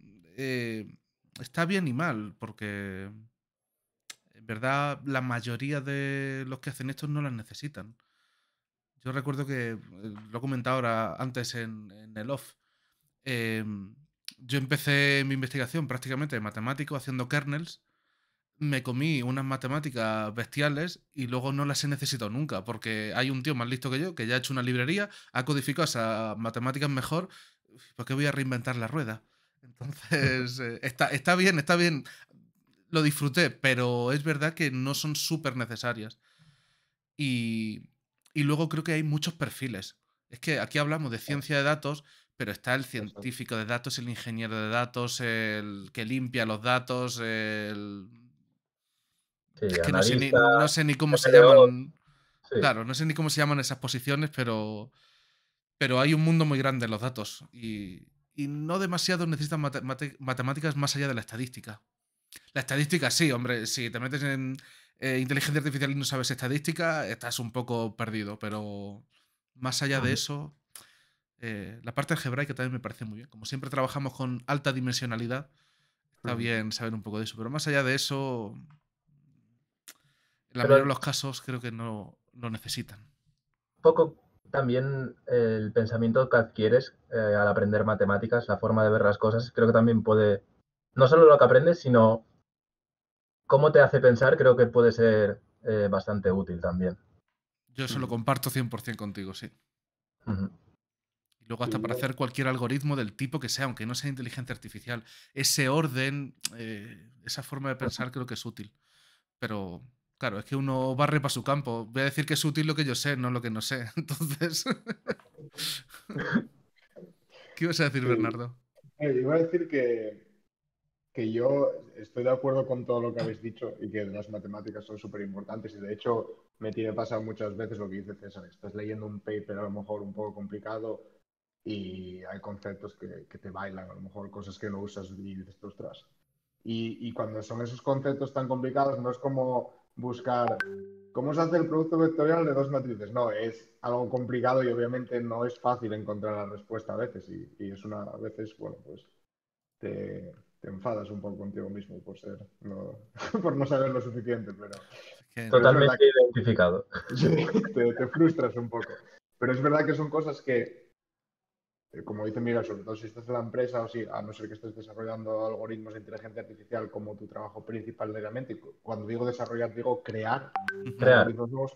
está bien y mal, porque en verdad la mayoría de los que hacen esto no las necesitan. Yo recuerdo que, lo he comentado ahora antes en el off, em, yo empecé mi investigación prácticamente de matemático haciendo kernels, me comí unas matemáticas bestiales y luego no las he necesitado nunca, porque hay un tío más listo que yo que ya ha hecho una librería, ha codificado esas matemáticas mejor, ¿por qué voy a reinventar la rueda? Entonces, está bien, está bien, lo disfruté, pero es verdad que no son súper necesarias. Y, y luego creo que hay muchos perfiles. Es que aquí hablamos de ciencia de datos, pero está el Eso. científico de datos, el ingeniero de datos, el que limpia los datos, Sí, es que analista, no sé ni cómo se MLO, llaman. sí. Claro, no sé ni cómo se llaman esas posiciones, pero hay un mundo muy grande en los datos y no demasiado necesitan matemáticas más allá de la estadística. La estadística sí, hombre, si te metes en inteligencia artificial y no sabes estadística, estás un poco perdido, pero más allá de Ujú. eso, la parte algebraica también me parece muy bien. Como siempre trabajamos con alta dimensionalidad, está Ujú. bien saber un poco de eso, pero más allá de eso, en la Pero mayoría de un los casos creo que no lo necesitan. poco también el pensamiento que adquieres al aprender matemáticas, la forma de ver las cosas, creo que también puede, no solo lo que aprendes, sino cómo te hace pensar, creo que puede ser bastante útil también. Yo eso lo Ujú. comparto 100% contigo, sí. Ujú. Y luego hasta Sí, para yo- hacer cualquier algoritmo del tipo que sea, aunque no sea inteligencia artificial, ese orden, esa forma de pensar creo que es útil. Pero claro, es que uno barre para su campo. Voy a decir que es útil lo que yo sé, no lo que no sé. Entonces, ¿qué ibas a decir, sí. Bernardo? Iba a decir que yo estoy de acuerdo con todo lo que habéis dicho y que las matemáticas son súper importantes y de hecho me tiene pasado muchas veces lo que dice César, estás leyendo un paper a lo mejor un poco complicado y hay conceptos que te bailan, a lo mejor cosas que no usas y dices, ostras. Y cuando son esos conceptos tan complicados no es como buscar cómo se hace el producto vectorial de dos matrices, no, es algo complicado y obviamente no es fácil encontrar la respuesta a veces y es una, a veces, bueno, pues te enfadas un poco contigo mismo por ser, no, por no saber lo suficiente, Es que pero es verdad Totalmente identificado. que sí, te frustras un poco. Pero es verdad que son cosas que, como dice Miguel, sobre todo si estás en la empresa o si, a no ser que estés desarrollando algoritmos de inteligencia artificial como tu trabajo principal diariamente, y cuando digo desarrollar, digo crear ujú, Crear. algoritmos nuevos,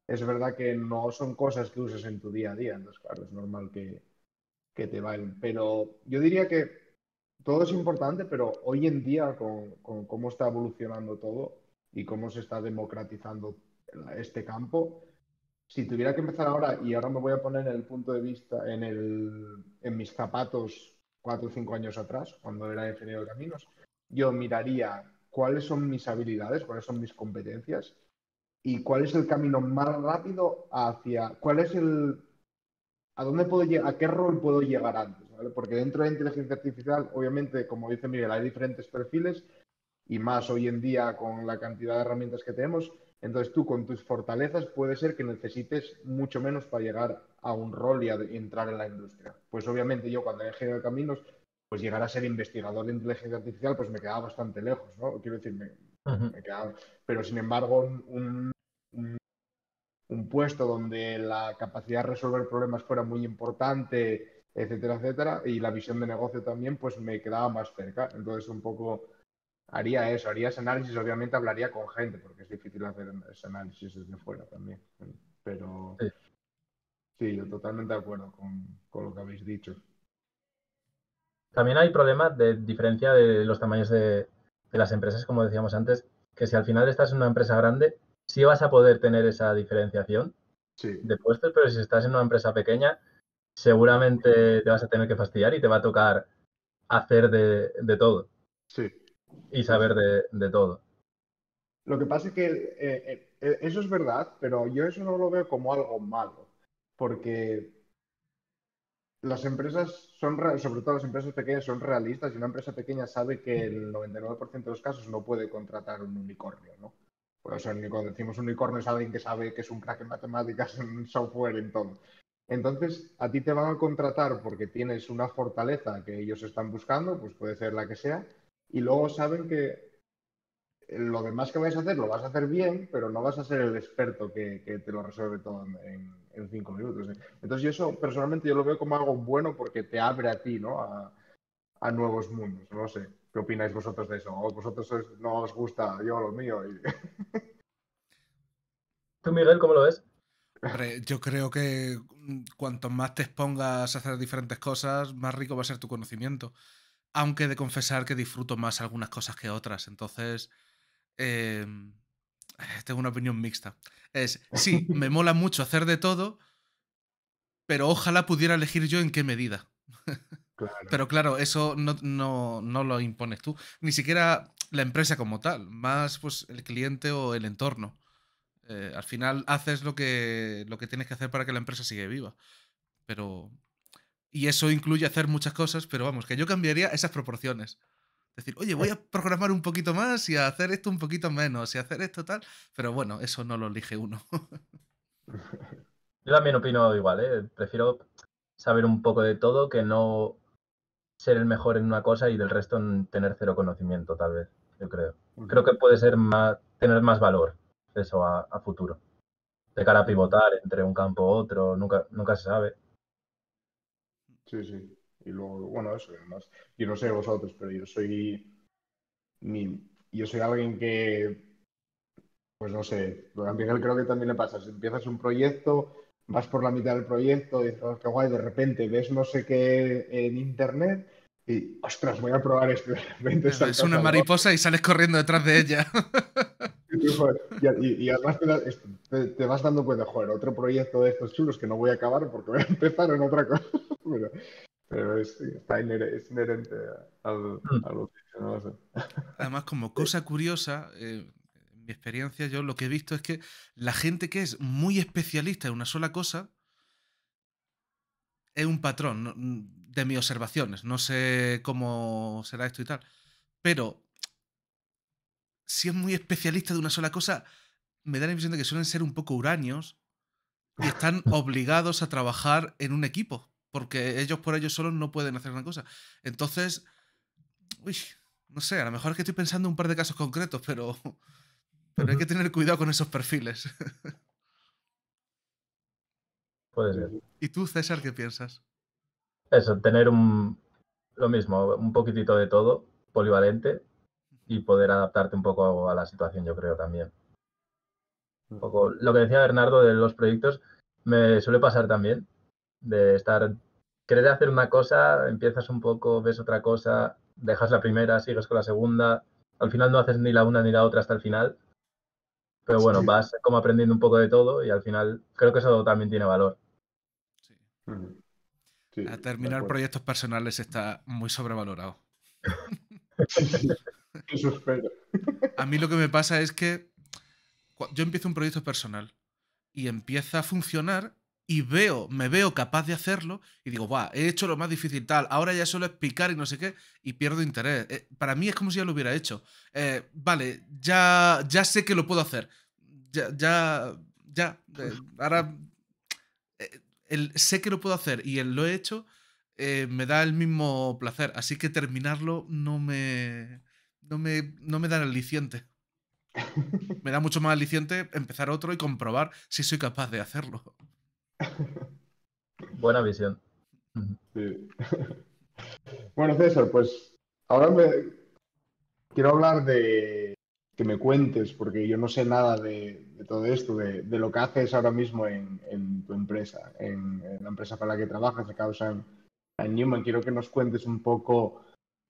es verdad que no son cosas que uses en tu día a día, entonces claro, es normal que te bailen. Pero yo diría que todo es importante, pero hoy en día, con cómo está evolucionando todo y cómo se está democratizando este campo, si tuviera que empezar ahora, y ahora me voy a poner en el punto de vista, en mis zapatos 4 o 5 años atrás, cuando era ingeniero de caminos, yo miraría cuáles son mis habilidades, cuáles son mis competencias y cuál es el camino más rápido hacia, cuál es el, a dónde puedo llegar, a qué rol puedo llegar antes, ¿vale? Porque dentro de la inteligencia artificial, obviamente, como dice Miguel, hay diferentes perfiles y más hoy en día con la cantidad de herramientas que tenemos. Entonces tú con tus fortalezas puede ser que necesites mucho menos para llegar a un rol y entrar en la industria. Pues obviamente yo cuando era ingeniero de caminos, pues llegar a ser investigador de inteligencia artificial, pues me quedaba bastante lejos, ¿no? Quiero decir, Ujú. me quedaba... Pero sin embargo, un puesto donde la capacidad de resolver problemas fuera muy importante, etcétera, etcétera, y la visión de negocio también, pues me quedaba más cerca. Entonces, un poco haría eso, haría ese análisis, obviamente hablaría con gente, porque es difícil hacer ese análisis desde fuera también. Pero Sí. sí, yo totalmente de acuerdo con lo que habéis dicho. También hay problemas de diferencia de los tamaños de las empresas, como decíamos antes, que si al final estás en una empresa grande, sí vas a poder tener esa diferenciación Sí, de puestos, pero si estás en una empresa pequeña, seguramente te vas a tener que fastidiar y te va a tocar hacer de todo sí, y sí, saber sí. de todo. Lo que pasa es que eso es verdad, pero yo eso no lo veo como algo malo, porque las empresas sobre todo las empresas pequeñas, son realistas y una empresa pequeña sabe que el 99% de los casos no puede contratar un unicornio, ¿no? Pues, o sea, cuando decimos unicornio es alguien que sabe que es un crack en matemáticas, en software, en todo. Entonces, a ti te van a contratar porque tienes una fortaleza que ellos están buscando, pues puede ser la que sea, y luego saben que lo demás que vais a hacer lo vas a hacer bien, pero no vas a ser el experto que te lo resuelve todo en 5 minutos. ¿Eh? Entonces, yo eso personalmente yo lo veo como algo bueno porque te abre a ti, ¿no? A nuevos mundos. No sé, ¿qué opináis vosotros de eso? ¿O vosotros no os gusta yo lo mío? Y... ¿Tú, Miguel, cómo lo ves? Hombre, yo creo que cuanto más te expongas a hacer diferentes cosas, más rico va a ser tu conocimiento. Aunque he de confesar que disfruto más algunas cosas que otras. Entonces, eh, tengo una opinión mixta. Sí, me mola mucho hacer de todo, pero ojalá pudiera elegir yo en qué medida. Claro. Pero claro, eso no lo impones tú. Ni siquiera la empresa como tal, más pues el cliente o el entorno. Al final haces lo que tienes que hacer para que la empresa siga viva. Pero. Y eso incluye hacer muchas cosas, pero vamos, que yo cambiaría esas proporciones. Decir, oye, voy a programar un poquito más y a hacer esto un poquito menos y a hacer esto tal. Pero bueno, eso no lo elige uno. Yo también opino igual, ¿eh? Prefiero saber un poco de todo que no ser el mejor en una cosa y del resto tener cero conocimiento, tal vez, yo creo. Creo que puede ser tener más valor eso a futuro. De cara a pivotar entre un campo u otro, nunca se sabe. Sí, sí. Y luego, bueno, eso, además, yo no sé vosotros, pero yo soy alguien que, pues no sé, a Miguel creo que también le pasa, si empiezas un proyecto, vas por la mitad del proyecto y dices, "Oh, qué guay", de repente ves no sé qué en internet y, ostras, voy a probar esto, y de repente Es saltas una a lo otro. mariposa y sales corriendo detrás de ella. Y, tú, joder, y además te vas dando cuenta, joder, otro proyecto de estos chulos que no voy a acabar porque voy a empezar en otra cosa. Pero, es inherente al oficio, no lo sé. Además, como cosa curiosa, en mi experiencia, yo lo que he visto es que la gente que es muy especialista en una sola cosa es un patrón de mis observaciones. No sé cómo será esto y tal. Pero si es muy especialista de una sola cosa, me da la impresión de que suelen ser un poco huraños y están obligados a trabajar en un equipo. Porque ellos por ellos solos no pueden hacer una cosa. Entonces, uy, no sé, a lo mejor es que estoy pensando en un par de casos concretos, pero hay que tener cuidado con esos perfiles. Puede Sí, ser. sí. ¿Y tú, César, qué piensas? Eso, tener lo mismo, un poquitito de todo, polivalente, y poder adaptarte un poco a la situación, yo creo también. Un poco, lo que decía Bernardo de los proyectos, me suele pasar también, de querer hacer una cosa, empiezas un poco, ves otra cosa, dejas la primera, sigues con la segunda, al final no haces ni la una ni la otra hasta el final, pero bueno, Sí. vas como aprendiendo un poco de todo y al final creo que eso también tiene valor. Sí. Sí, A de terminar acuerdo. proyectos personales está muy sobrevalorado. Sí, sí, eso espero. A mí lo que me pasa es que yo empiezo un proyecto personal y empieza a funcionar y me veo capaz de hacerlo y digo, va, he hecho lo más difícil tal, ahora ya solo es picar y no sé qué y pierdo interés. Para mí es como si ya lo hubiera hecho. Vale, ya sé que lo puedo hacer. Ahora sé que lo puedo hacer y el lo he hecho me da el mismo placer. Así que terminarlo no me da el aliciente. Me da mucho más aliciente empezar otro y comprobar si soy capaz de hacerlo. Buena visión. Sí. Bueno, César, pues ahora quiero hablar de que me cuentes, porque yo no sé nada de todo esto, de lo que haces ahora mismo en tu empresa, en la empresa para la que trabajas, acá en Newman. Quiero que nos cuentes un poco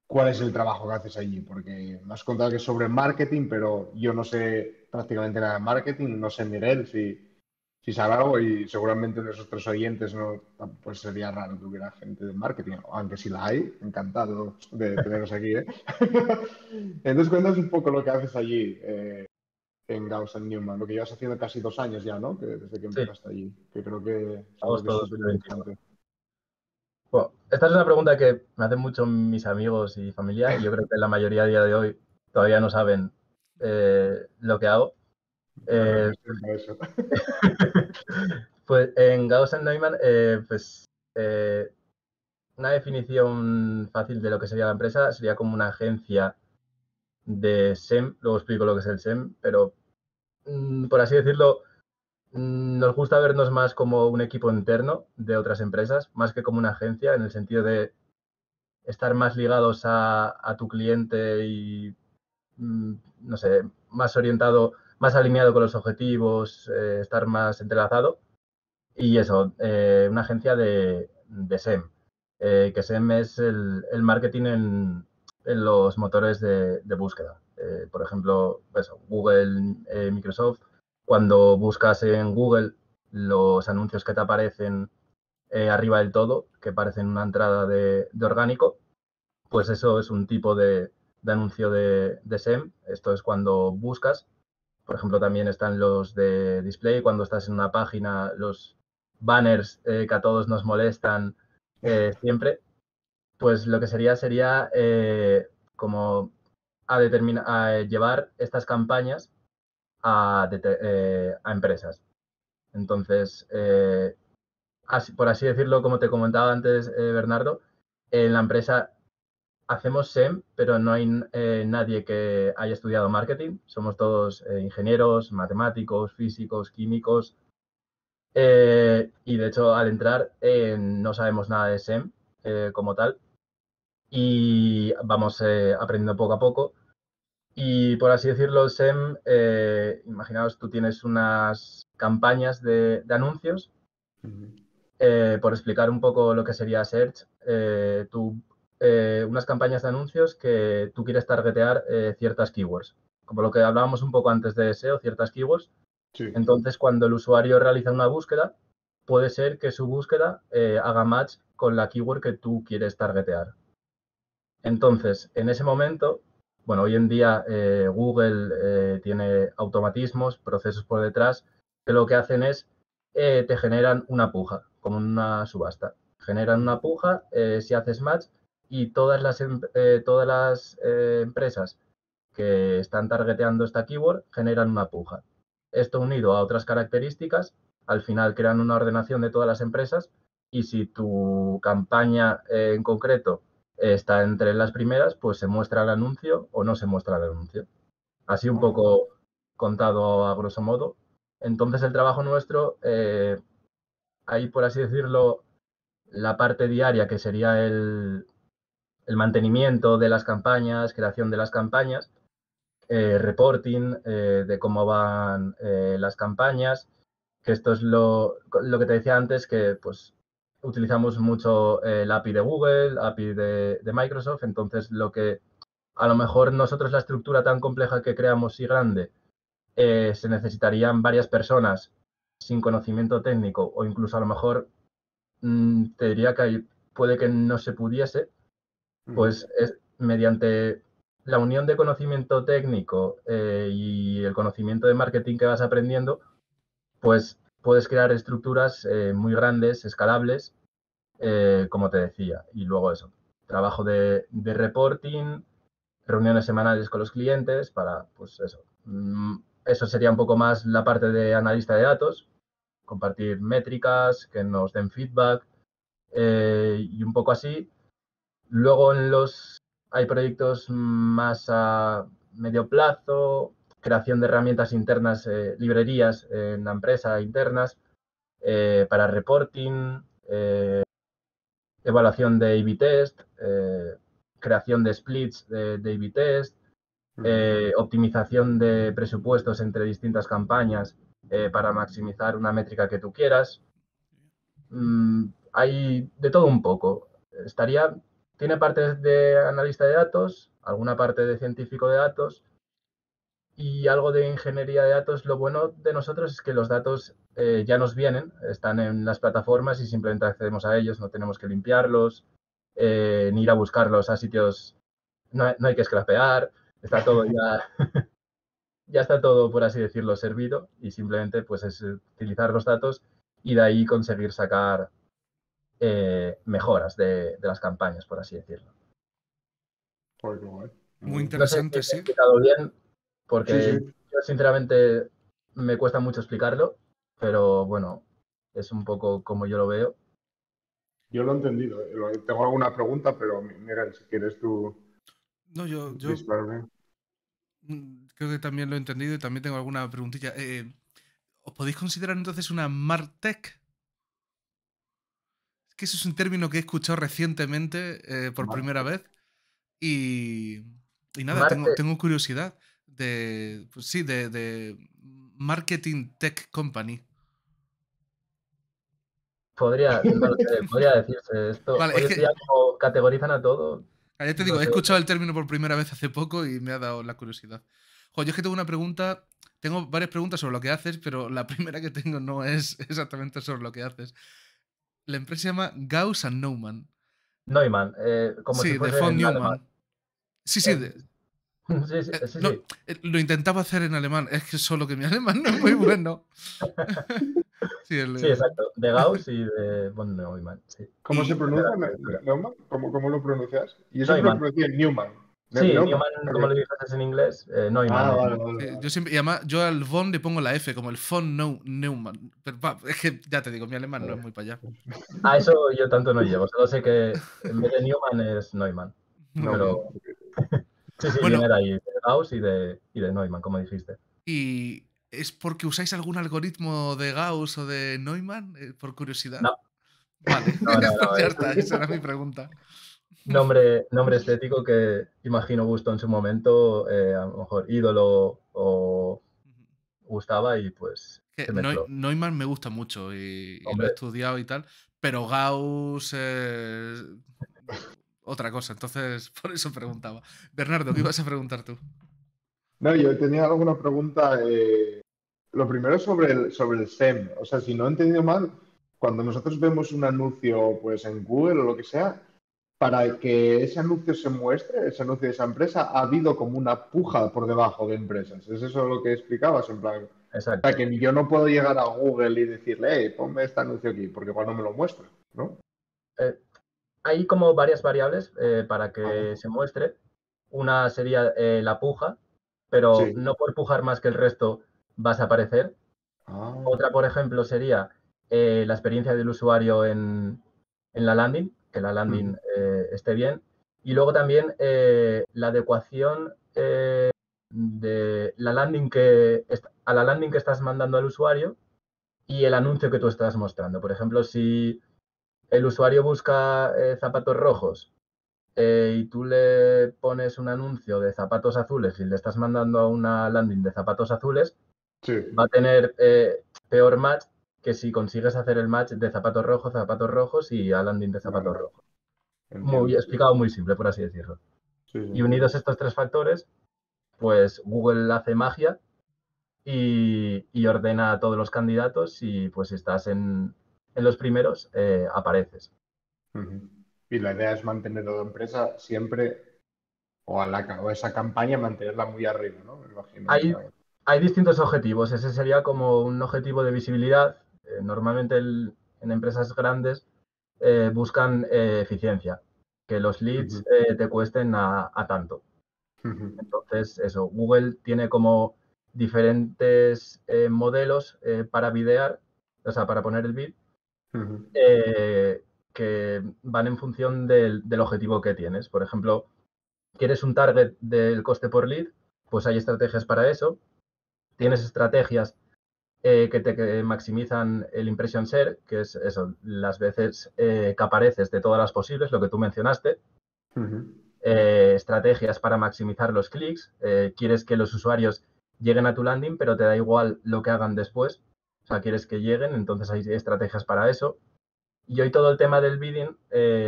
cuál es el trabajo que haces allí, porque me has contado que es sobre marketing, pero yo no sé prácticamente nada de marketing, no sé Miguel si sabe algo y seguramente de esos tres oyentes no, pues sería raro que hubiera gente de marketing, aunque si la hay, encantado de teneros aquí, ¿eh? Entonces cuéntanos un poco lo que haces allí en Gauss Newman, lo que llevas haciendo casi 2 años ya, ¿no? Desde que Sí, empezaste allí, que creo que seguro que es agosto súper 2021. interesante. esta es una pregunta que me hacen mucho mis amigos y familia, y yo creo que la mayoría a día de hoy todavía no saben lo que hago. Bueno, Eh, pues siento eso. pues en Gauss Neumann, eh, una definición fácil de lo que sería la empresa sería como una agencia de SEM, luego explico lo que es el SEM, pero por así decirlo, nos gusta vernos más como un equipo interno de otras empresas, más que como una agencia, en el sentido de estar más ligados a tu cliente y, no sé, más orientado, más alineado con los objetivos, estar más entrelazado. Y eso, una agencia de SEM, que SEM es el marketing en los motores de búsqueda. Por ejemplo, pues, Google, Microsoft, cuando buscas en Google los anuncios que te aparecen arriba del todo, que parecen una entrada de orgánico, pues eso es un tipo de anuncio de SEM. Esto es cuando buscas. Por ejemplo, también están los de display, cuando estás en una página, los banners que a todos nos molestan siempre. Pues lo que sería como a llevar estas campañas a empresas. Entonces, por así decirlo, como te comentaba antes, Bernardo, en la empresa hacemos SEM, pero no hay nadie que haya estudiado marketing. Somos todos ingenieros, matemáticos, físicos, químicos. Y de hecho, al entrar, no sabemos nada de SEM como tal. Y vamos aprendiendo poco a poco. Y por así decirlo, SEM, imaginaos, tú tienes unas campañas de anuncios. Por explicar un poco lo que sería Search, unas campañas de anuncios que tú quieres targetear ciertas keywords. Como lo que hablábamos un poco antes de SEO, ciertas keywords. Sí. Entonces, cuando el usuario realiza una búsqueda, puede ser que su búsqueda haga match con la keyword que tú quieres targetear. Entonces, en ese momento, bueno, hoy en día Google tiene automatismos, procesos por detrás, que lo que hacen es te generan una puja, como una subasta. Generan una puja si haces match y todas las empresas que están targeteando esta keyword generan una puja. Esto unido a otras características, al final crean una ordenación de todas las empresas y si tu campaña en concreto está entre las primeras, pues se muestra el anuncio o no se muestra el anuncio. Así un poco contado a grosso modo. Entonces el trabajo nuestro, hay por así decirlo, la parte diaria que sería el mantenimiento de las campañas, creación de las campañas, reporting de cómo van las campañas, que esto es lo que te decía antes, que pues utilizamos mucho el API de Google, API de Microsoft, entonces lo que a lo mejor nosotros la estructura tan compleja que creamos y grande, se necesitarían varias personas sin conocimiento técnico o incluso a lo mejor te diría que puede que no se pudiese, pues es mediante la unión de conocimiento técnico y el conocimiento de marketing que vas aprendiendo, pues puedes crear estructuras muy grandes, escalables, como te decía. Y luego eso, trabajo de reporting, reuniones semanales con los clientes para, pues eso. Eso sería un poco más la parte de analista de datos, compartir métricas, que nos den feedback y un poco así. Luego hay proyectos más a medio plazo, creación de herramientas internas, librerías en la empresa internas para reporting, evaluación de A/B test, creación de splits de A/B test, optimización de presupuestos entre distintas campañas para maximizar una métrica que tú quieras. Hay de todo un poco. Tiene partes de analista de datos, alguna parte de científico de datos y algo de ingeniería de datos. Lo bueno de nosotros es que los datos ya nos vienen, están en las plataformas y simplemente accedemos a ellos, no tenemos que limpiarlos, ni ir a buscarlos a sitios, no hay que scrapear, está todo ya está todo, por así decirlo, servido y simplemente pues es utilizar los datos y de ahí conseguir sacar mejoras de las campañas, por así decirlo. Joder, qué guay. Muy No sé si interesante, me he sí. explicado bien, Sí, porque sí, yo sinceramente me cuesta mucho explicarlo, pero bueno, es un poco como yo lo veo. yo lo he entendido. Tengo alguna pregunta, pero Miguel, si quieres tú No, yo dispararme. creo que también lo he entendido y también tengo alguna preguntilla. ¿Os podéis considerar entonces una Martech? Es que eso es un término que he escuchado recientemente por primera Vale. vez y, y nada, Marte tengo curiosidad de, pues sí, de Marketing Tech Company. podría, no lo sé, podría decirse esto. Vale, es Hoy en día que, como categorizan a todo, ya te no digo, he sé. escuchado el término por primera vez hace poco y me ha dado la curiosidad. Joder, yo es que tengo una pregunta, tengo varias preguntas sobre lo que haces, pero la primera que tengo no es exactamente sobre lo que haces. La empresa se llama Gauss and Neumann. Neumann, como si Sí, de fuese von en alemán. Neumann. Sí, sí, Sí, sí, sí, no, sí. lo intentaba hacer en alemán, es que solo que mi alemán no es muy bueno. Sí, Sí, exacto. De Gauss y de von Neumann. Sí. ¿Cómo se y pronuncia? Neumann. ¿Neumann? ¿Cómo lo pronuncias? Yo siempre Neumann. pronuncié Newman. Sí, Neumann. Neumann, como lo Ok. dices en inglés, Neumann. Ah, vale, vale, sí, yo vale. siempre, y además, yo al von le pongo la F, como el von Neumann. Pero es que ya te digo, mi alemán no es muy para allá. A eso yo tanto no llego. Solo sé que en vez de Neumann es Neumann. Muy No, bien. Pero sí, sí, viene Bueno, de ahí, de Gauss y de Neumann, como dijiste. ¿y es porque usáis algún algoritmo de Gauss o de Neumann? Por curiosidad. No, Vale, no, no, pues no. ya Es está, esa era mi pregunta. nombre estético que imagino gustó en su momento, a lo mejor ídolo o gustaba y pues Que se mezcló. Neumann me gusta mucho y lo he Hombre, estudiado y tal, pero Gauss es otra cosa, entonces por eso preguntaba. Bernardo, ¿qué ibas a preguntar tú? no, yo tenía alguna pregunta. Lo primero sobre el SEM. O sea, si no he entendido mal, cuando nosotros vemos un anuncio pues en Google o lo que sea, para que ese anuncio se muestre, ese anuncio de esa empresa, ha habido como una puja por debajo de empresas. ¿Es eso lo que explicabas? En plan, o sea, exacto. que yo no puedo llegar a Google y decirle, hey, ponme este anuncio aquí, porque igual no me lo muestra, ¿no? Eh, Hay como varias variables para Ah, que se muestre. Una sería la puja, pero sí. no por pujar más que el resto vas a aparecer. Ah, Otra, por ejemplo, sería la experiencia del usuario en la landing, que la landing ujú, esté bien. Y luego también la adecuación de la landing a la landing que estás mandando al usuario y el anuncio que tú estás mostrando. Por ejemplo, si el usuario busca zapatos rojos y tú le pones un anuncio de zapatos azules y le estás mandando a una landing de zapatos azules, sí, va a tener peor match que si consigues hacer el match de zapatos rojos y a landing de zapatos vale, rojos. Muy entiendo. explicado, muy simple, por así decirlo. Sí, sí, Y unidos entiendo. estos tres factores, pues Google hace magia y ordena a todos los candidatos y pues si estás en los primeros, apareces. Ujú. Y la idea es mantener a la empresa siempre, o esa campaña, mantenerla muy arriba, ¿no? Me imagino. O Hay, sea, hay distintos objetivos. Ese sería como un objetivo de visibilidad. Normalmente en empresas grandes buscan eficiencia, que los leads ujú, te cuesten a tanto. ujú, Entonces, eso, Google tiene como diferentes modelos para videar, o sea, para poner el bid, ujú. que van en función del objetivo que tienes. Por ejemplo, quieres un target del coste por lead, pues hay estrategias para eso. Tienes estrategias que maximizan el impression share, que es eso, las veces que apareces de todas las posibles, lo que tú mencionaste. Ujú, Estrategias para maximizar los clics. Quieres que los usuarios lleguen a tu landing, pero te da igual lo que hagan después. O sea, quieres que lleguen, entonces hay estrategias para eso. Y hoy todo el tema del bidding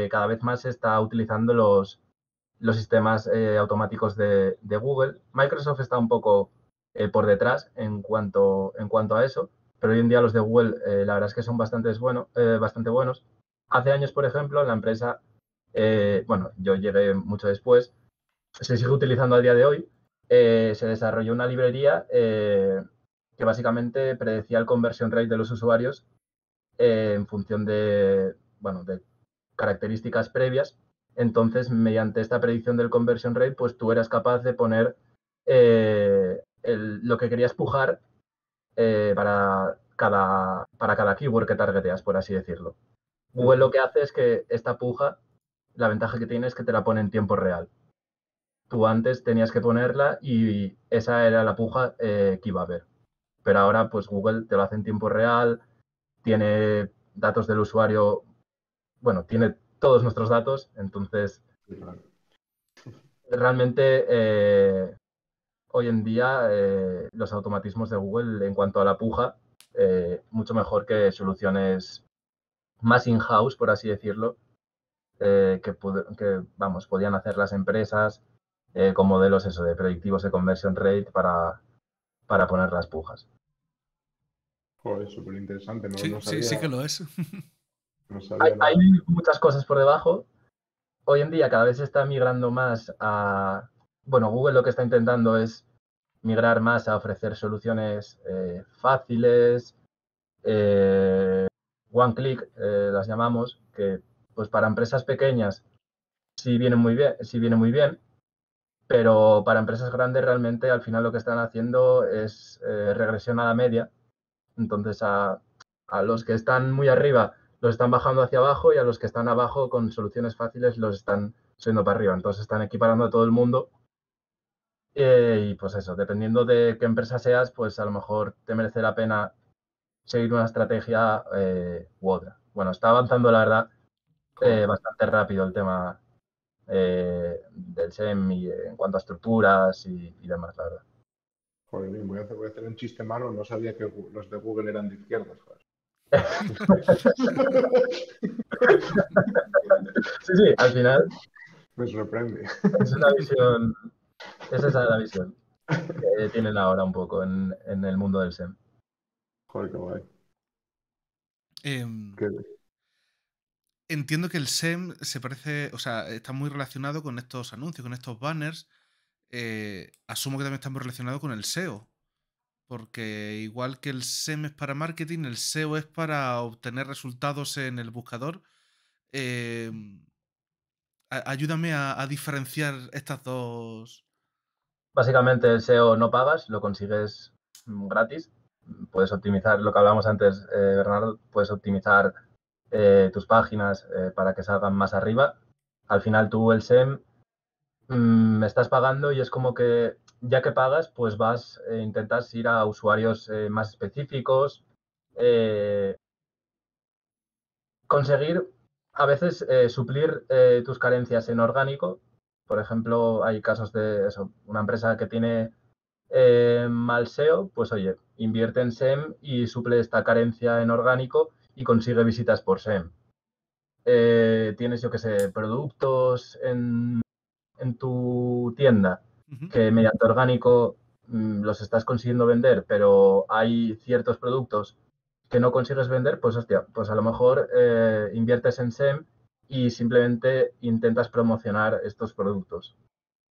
cada vez más se está utilizando los sistemas automáticos de Google. Microsoft está un poco por detrás en cuanto a eso, pero hoy en día los de Google la verdad es que son bastante buenos. Hace años, por ejemplo, la empresa, bueno, yo llegué mucho después, se sigue utilizando a día de hoy, se desarrolló una librería que básicamente predecía el conversion rate de los usuarios en función bueno, de características previas. Entonces, mediante esta predicción del conversion rate, pues tú eras capaz de poner lo que querías pujar para cada keyword que targeteas, por así decirlo. Google lo que hace es que esta puja, la ventaja que tiene es que te la pone en tiempo real. Tú antes tenías que ponerla y esa era la puja que iba a haber. Pero ahora, pues Google te lo hace en tiempo real, tiene datos del usuario, bueno, tiene todos nuestros datos, entonces realmente hoy en día los automatismos de Google en cuanto a la puja, mucho mejor que soluciones más in-house, por así decirlo, que vamos, podían hacer las empresas con modelos eso, de predictivos de conversion rate para poner las pujas. Joder, súper interesante, Sí, no sí, sabía, sí que lo es. no sabía Hay nada. muchas cosas por debajo. Hoy en día cada vez se está migrando más a... Bueno, Google lo que está intentando es migrar más a ofrecer soluciones fáciles, one click, las llamamos, que pues para empresas pequeñas sí viene muy bien, pero para empresas grandes realmente al final lo que están haciendo es regresión a la media. Entonces a los que están muy arriba los están bajando hacia abajo y a los que están abajo con soluciones fáciles los están subiendo para arriba. Entonces están equiparando a todo el mundo. Y pues eso, dependiendo de qué empresa seas, pues a lo mejor te merece la pena seguir una estrategia u otra. Bueno, está avanzando, la verdad, bastante rápido el tema del SEM y, en cuanto a estructuras y demás, la verdad. Joder, bien, voy a hacer un chiste malo, no sabía que los de Google eran de izquierdas, joder. Sí, al final Me sorprende. es una visión, esa es la visión que tienen ahora un poco en el mundo del SEM. Joder, qué guay. Em, Qué- Entiendo que el SEM se parece, o sea, está muy relacionado con estos anuncios, con estos banners. Asumo que también está muy relacionado con el SEO, porque igual que el SEM es para marketing, el SEO es para obtener resultados en el buscador. Em, Ayúdame a diferenciar estas dos. Básicamente el SEO no pagas, lo consigues gratis. Puedes optimizar lo que hablábamos antes, Bernardo, puedes optimizar tus páginas para que salgan más arriba. Al final tú el SEM estás pagando y es como que ya que pagas, pues vas, intentas ir a usuarios más específicos, conseguir a veces suplir tus carencias en orgánico. Por ejemplo, hay casos de eso, una empresa que tiene mal SEO, pues oye, invierte en SEM y suple esta carencia en orgánico y consigue visitas por SEM. Tienes, yo qué sé, productos en tu tienda Ujú. que mediante orgánico los estás consiguiendo vender, pero hay ciertos productos que no consigues vender, pues hostia, pues a lo mejor inviertes en SEM y simplemente intentas promocionar estos productos.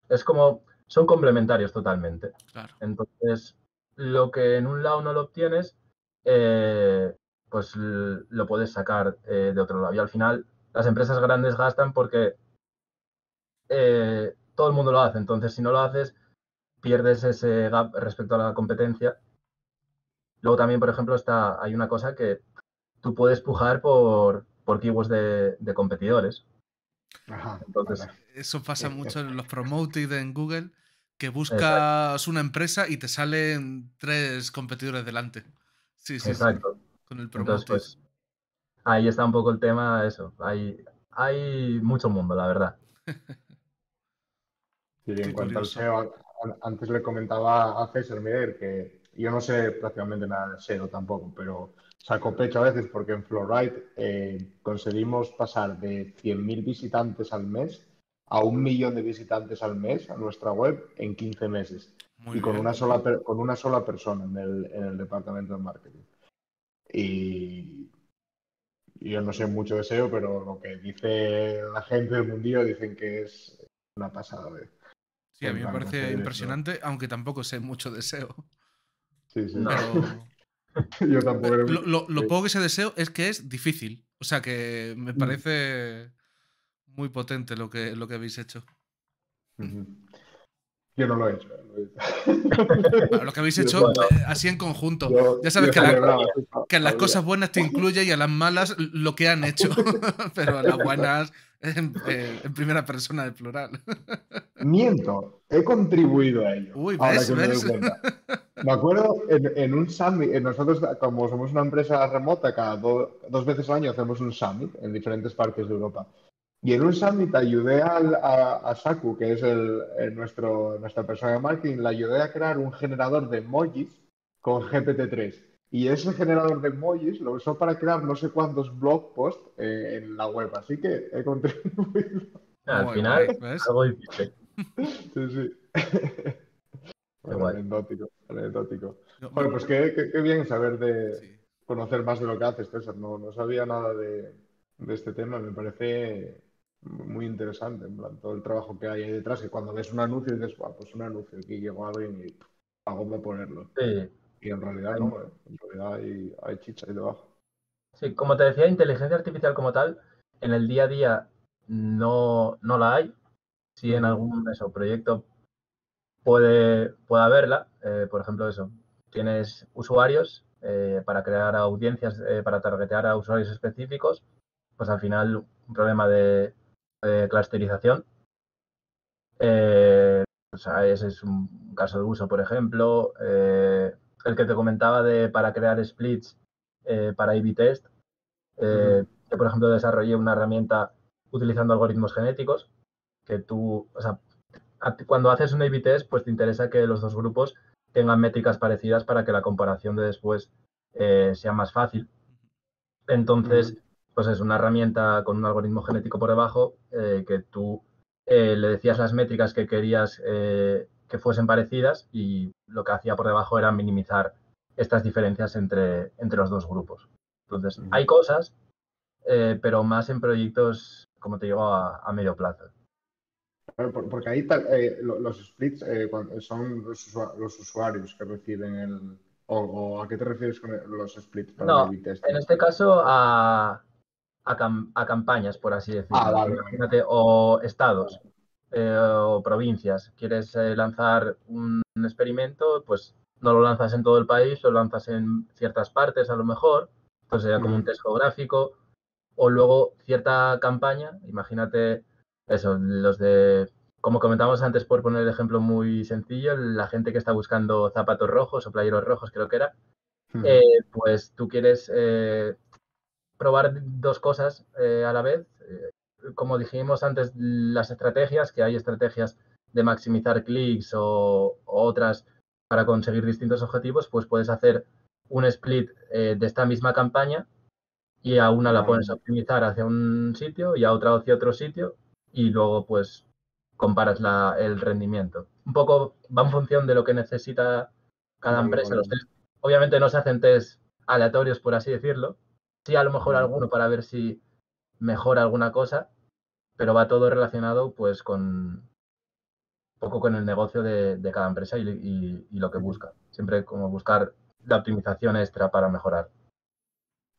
Es como, son complementarios totalmente. Claro. Entonces, lo que en un lado no lo obtienes, pues lo puedes sacar de otro lado. Y al final, las empresas grandes gastan porque todo el mundo lo hace. Entonces, si no lo haces, pierdes ese gap respecto a la competencia. Luego también, por ejemplo, hay una cosa que tú puedes pujar por keywords de competidores. Ajá, Entonces, vale. Eso pasa mucho en los promoted en Google, que exacto. buscas una empresa y te salen 3 competidores delante. Sí, sí, sí. Exacto. Con el Entonces, promoted. pues ahí está un poco el tema, eso. Hay mucho mundo, la verdad. Sí, en Qué cuanto al curioso. SEO, antes le comentaba a César Miguel que yo no sé prácticamente nada de SEO tampoco, pero saco pecho a veces porque en Flowrite conseguimos pasar de 100.000 visitantes al mes a 1 millón de visitantes al mes a nuestra web en 15 meses Muy y con bien. con una sola persona en el departamento de marketing. Y yo no sé mucho de SEO, pero lo que dice la gente del mundillo dicen que es una pasada Sí, a en mí me plan parece conseguir eso. impresionante, aunque tampoco sé mucho de SEO. Sí, sí. No. Pero Yo tampoco era lo muy... poco que sé de SEO es que es difícil. O sea que me parece muy potente lo que habéis hecho. Yo no lo he hecho. Bueno, lo que habéis hecho Bueno, así en conjunto. Ya sabes yo que, celebraba que en las todavía. cosas buenas te incluye y a las malas lo que han hecho. Pero en las buenas en primera persona del plural. Miento, he contribuido a ello, Uy, ahora ¿ves? que me doy ¿Ves? cuenta. Me acuerdo en un summit, nosotros como somos una empresa remota, cada 2 veces al año hacemos un summit en diferentes partes de Europa. Y en un summit ayudé a Saku, que es nuestra persona de marketing, le ayudé a crear un generador de emojis con GPT-3. Y ese generador de emojis lo usó para crear no sé cuántos blog posts en la web. Así que he contribuido. al Muy final, guay, ¿ves? algo hiciste. Sí, sí. Qué Bueno, guay. anecdótico, anecdótico. Yo Joder, pues qué bien saber sí. conocer más de lo que haces, César. No sabía nada de este tema, me parece muy interesante, en plan, todo el trabajo que hay ahí detrás, que cuando ves un anuncio dices, "Buah, pues un anuncio, aquí llegó alguien y hago de ponerlo". Sí, Y en realidad hay- no, en realidad hay chicha ahí debajo. sí, como te decía, inteligencia artificial como tal, en el día a día no la hay. Sí, en Ujú, algún proyecto puede haberla. Por ejemplo, eso, tienes usuarios para crear audiencias, para targetear a usuarios específicos, pues al final un problema de clusterización. O sea, ese es un caso de uso, por ejemplo. El que te comentaba para crear splits para A/B test. ujú, Yo, por ejemplo, desarrollé una herramienta utilizando algoritmos genéticos que tú, o sea, cuando haces un A/B test, pues te interesa que los dos grupos tengan métricas parecidas para que la comparación de después sea más fácil. ujú. Entonces, pues es una herramienta con un algoritmo genético por debajo que tú le decías las métricas que querías que fuesen parecidas y lo que hacía por debajo era minimizar estas diferencias entre los dos grupos. Entonces, hay Ujú. cosas, pero más en proyectos, como te digo, a medio plazo. Claro, porque ahí los splits son los usuarios que reciben o ¿a qué te refieres con los splits para el No, A/B en testing? este caso a campañas, por así Ah, decirlo. vale, vale. Imagínate, o estados o provincias. Quieres lanzar un experimento, pues no lo lanzas en todo el país, lo lanzas en ciertas partes a lo mejor. Entonces sería como un Ujú, test geográfico. O luego cierta campaña, imagínate eso, como comentamos antes, por poner el ejemplo muy sencillo, la gente que está buscando zapatos rojos o playeros rojos, creo que era, ujú. pues tú quieres probar dos cosas a la vez. Como dijimos antes, las estrategias, que hay estrategias de maximizar clics o otras para conseguir distintos objetivos, pues puedes hacer un split de esta misma campaña y a una la pones a Vale. optimizar hacia un sitio y a otra hacia otro sitio y luego pues comparas el rendimiento. Un poco va en función de lo que necesita cada Vale, empresa. vale. Los test, obviamente no se hacen test aleatorios, por así decirlo. Sí, a lo mejor Ujú, alguno para ver si mejora alguna cosa, pero va todo relacionado pues con un poco con el negocio de cada empresa y lo que ujú, busca. Siempre como buscar la optimización extra para mejorar.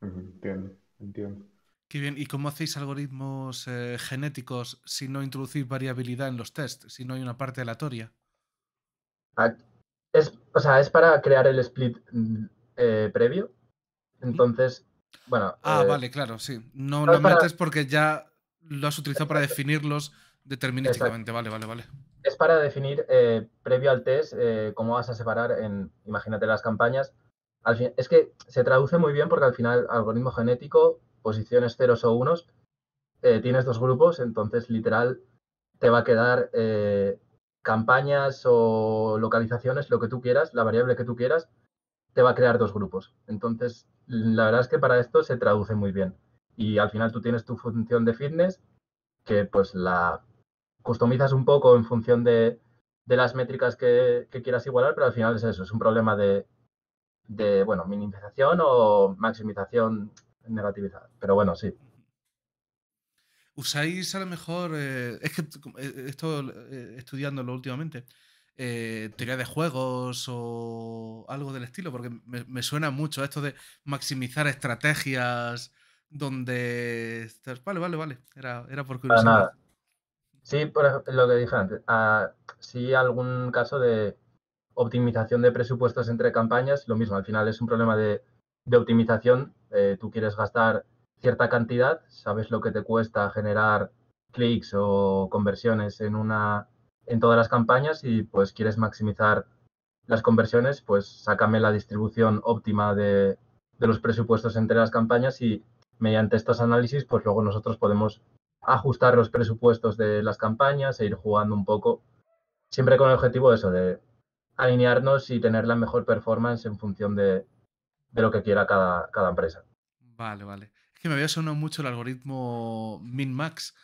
ujú. Entiendo, entiendo. Qué bien. ¿Y cómo hacéis algoritmos genéticos si no introducís variabilidad en los tests, si no hay una parte aleatoria? Ah, es para crear el split previo. ¿Mm? Entonces, bueno, Ah, vale, claro, sí. No no lo es para, metes porque ya lo has utilizado para definirlos exacto, determinísticamente. Vale, vale, vale. es para definir previo al test cómo vas a separar imagínate las campañas. Es que se traduce muy bien porque al final algoritmo genético, posiciones ceros o unos, tienes dos grupos, entonces literal te va a quedar campañas o localizaciones, lo que tú quieras, la variable que tú quieras, te va a crear dos grupos. Entonces, la verdad es que para esto se traduce muy bien. Y al final tú tienes tu función de fitness que pues la customizas un poco en función de las métricas que quieras igualar, pero al final es eso, es un problema bueno, minimización o maximización negativizada. Pero bueno, sí. ¿Usáis a lo mejor, es que he estado estudiándolo últimamente, teoría de juegos o algo del estilo? Porque me suena mucho esto de maximizar estrategias donde... Vale. Era por Para curiosidad. nada. Sí, por ejemplo, lo que dije antes, sí algún caso de optimización de presupuestos entre campañas, lo mismo, al final es un problema de optimización. Tú quieres gastar cierta cantidad, sabes lo que te cuesta generar clics o conversiones en todas las campañas y pues quieres maximizar las conversiones, pues sácame la distribución óptima de los presupuestos entre las campañas y mediante estos análisis, pues luego nosotros podemos ajustar los presupuestos de las campañas e ir jugando un poco, siempre con el objetivo de eso, de alinearnos y tener la mejor performance en función de lo que quiera cada empresa. Vale. Es que me había sonado mucho el algoritmo min-max.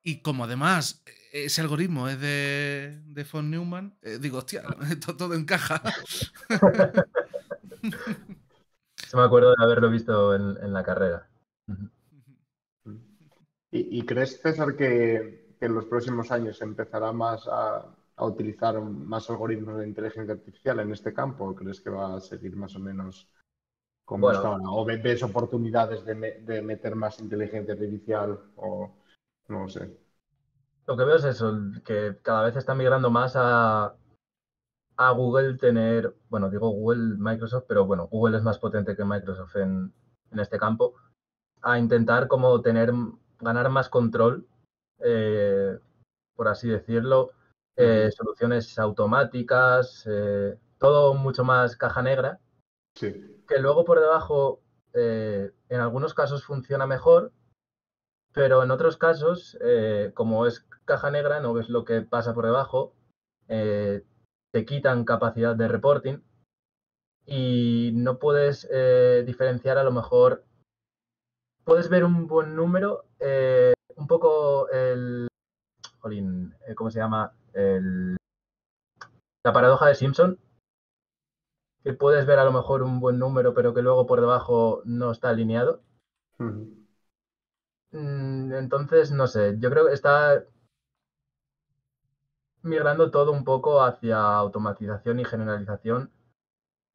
Y como además ese algoritmo es de von Neumann, digo, hostia, todo encaja. Se me acuerdo de haberlo visto en la carrera. ¿Y crees, César, que en los próximos años se empezará más a utilizar más algoritmos de inteligencia artificial en este campo? ¿O crees que va a seguir más o menos como está Bueno, ahora? ¿O ves oportunidades de meter más inteligencia artificial? O no lo sé. lo que veo es eso, que cada vez está migrando más a Google tener, bueno, digo Google, Microsoft, pero bueno, Google es más potente que Microsoft en este campo, a intentar como ganar más control, por así decirlo, soluciones automáticas, todo mucho más caja negra, Sí. que luego por debajo, en algunos casos funciona mejor, pero en otros casos, como es caja negra, no ves lo que pasa por debajo, te quitan capacidad de reporting y no puedes diferenciar a lo mejor. Puedes ver un buen número, un poco jolín, ¿cómo se llama? La paradoja de Simpson, que puedes ver a lo mejor un buen número, pero que luego por debajo no está alineado. Entonces, no sé, yo creo que está migrando todo un poco hacia automatización y generalización,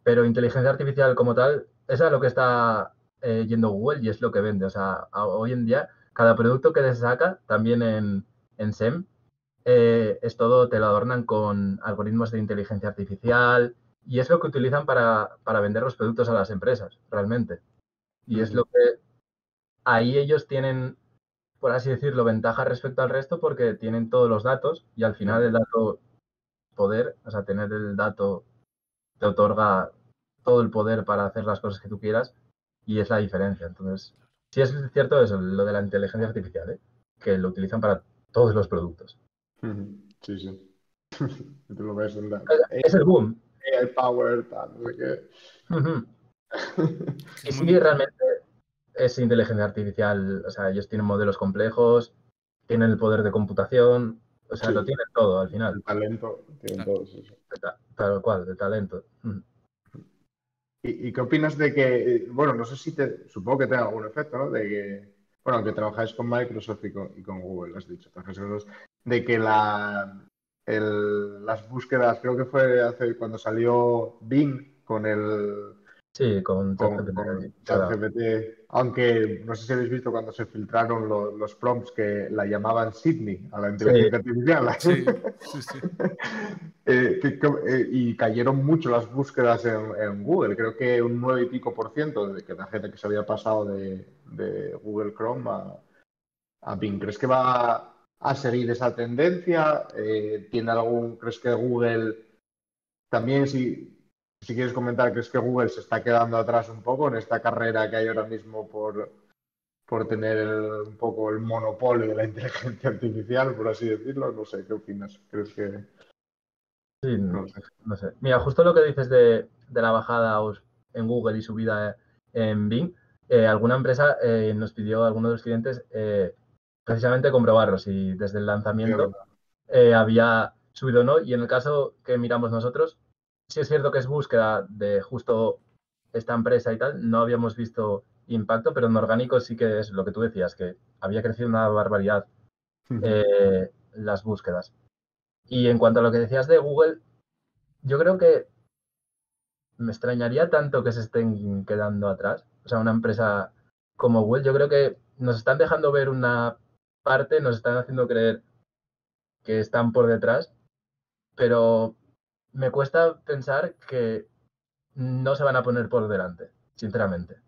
pero inteligencia artificial como tal, es a lo que está yendo Google y es lo que vende. O sea, hoy en día, cada producto que les saca, también en SEM, es todo, te lo adornan con algoritmos de inteligencia artificial y es lo que utilizan para vender los productos a las empresas, realmente. Y es lo que ahí ellos tienen, por así decirlo, ventaja respecto al resto porque tienen todos los datos y al final el dato poder, o sea, tener el dato te otorga todo el poder para hacer las cosas que tú quieras y es la diferencia. Entonces, sí es cierto eso, lo de la inteligencia artificial, ¿eh? Que lo utilizan para todos los productos. Sí. Tú lo ves en Es el boom. AI Power, tal, no sé qué. Que Y es sí, muy... realmente es inteligencia artificial, o sea, ellos tienen modelos complejos, tienen el poder de computación, o sea, lo Sí, tienen todo al final, el talento, tienen Claro. todos eso. tal cual, de talento. ¿Y qué opinas de que, bueno, no sé si supongo que tenga algún efecto, ¿no? De que, bueno, aunque trabajáis con Microsoft y con Google, has dicho, trabajáis con los dos, de que las búsquedas, creo que fue cuando salió Bing con Sí, con con, ChatGPT, con nada. ChatGPT, aunque no sé si habéis visto cuando se filtraron los prompts que la llamaban Sydney a la Sí, inteligencia artificial. Sí. Y cayeron mucho las búsquedas en Google. Creo que un 9 y pico% de que la gente que se había pasado de Google Chrome a Bing. ¿Crees que va a seguir esa tendencia? ¿Crees que Google también, si quieres comentar, crees que Google se está quedando atrás un poco en esta carrera que hay ahora mismo por tener un poco el monopolio de la inteligencia artificial, por así decirlo? No sé, ¿qué opinas? ¿Crees que...? sí, No sé. no sé. Mira, justo lo que dices de la bajada en Google y subida en Bing, alguna empresa nos pidió, alguno de los clientes, precisamente comprobarlo, si desde el Sí, es lanzamiento verdad. había subido o no. Y en el caso que miramos nosotros, sí es cierto que es búsqueda de justo esta empresa y tal, no habíamos visto impacto, pero en orgánico sí que es lo que tú decías, que había crecido una barbaridad las búsquedas. Y en cuanto a lo que decías de Google, yo creo que me extrañaría tanto que se estén quedando atrás. O sea, una empresa como Google, yo creo que nos están dejando ver una parte, nos están haciendo creer que están por detrás, pero me cuesta pensar que no se van a poner por delante, sinceramente.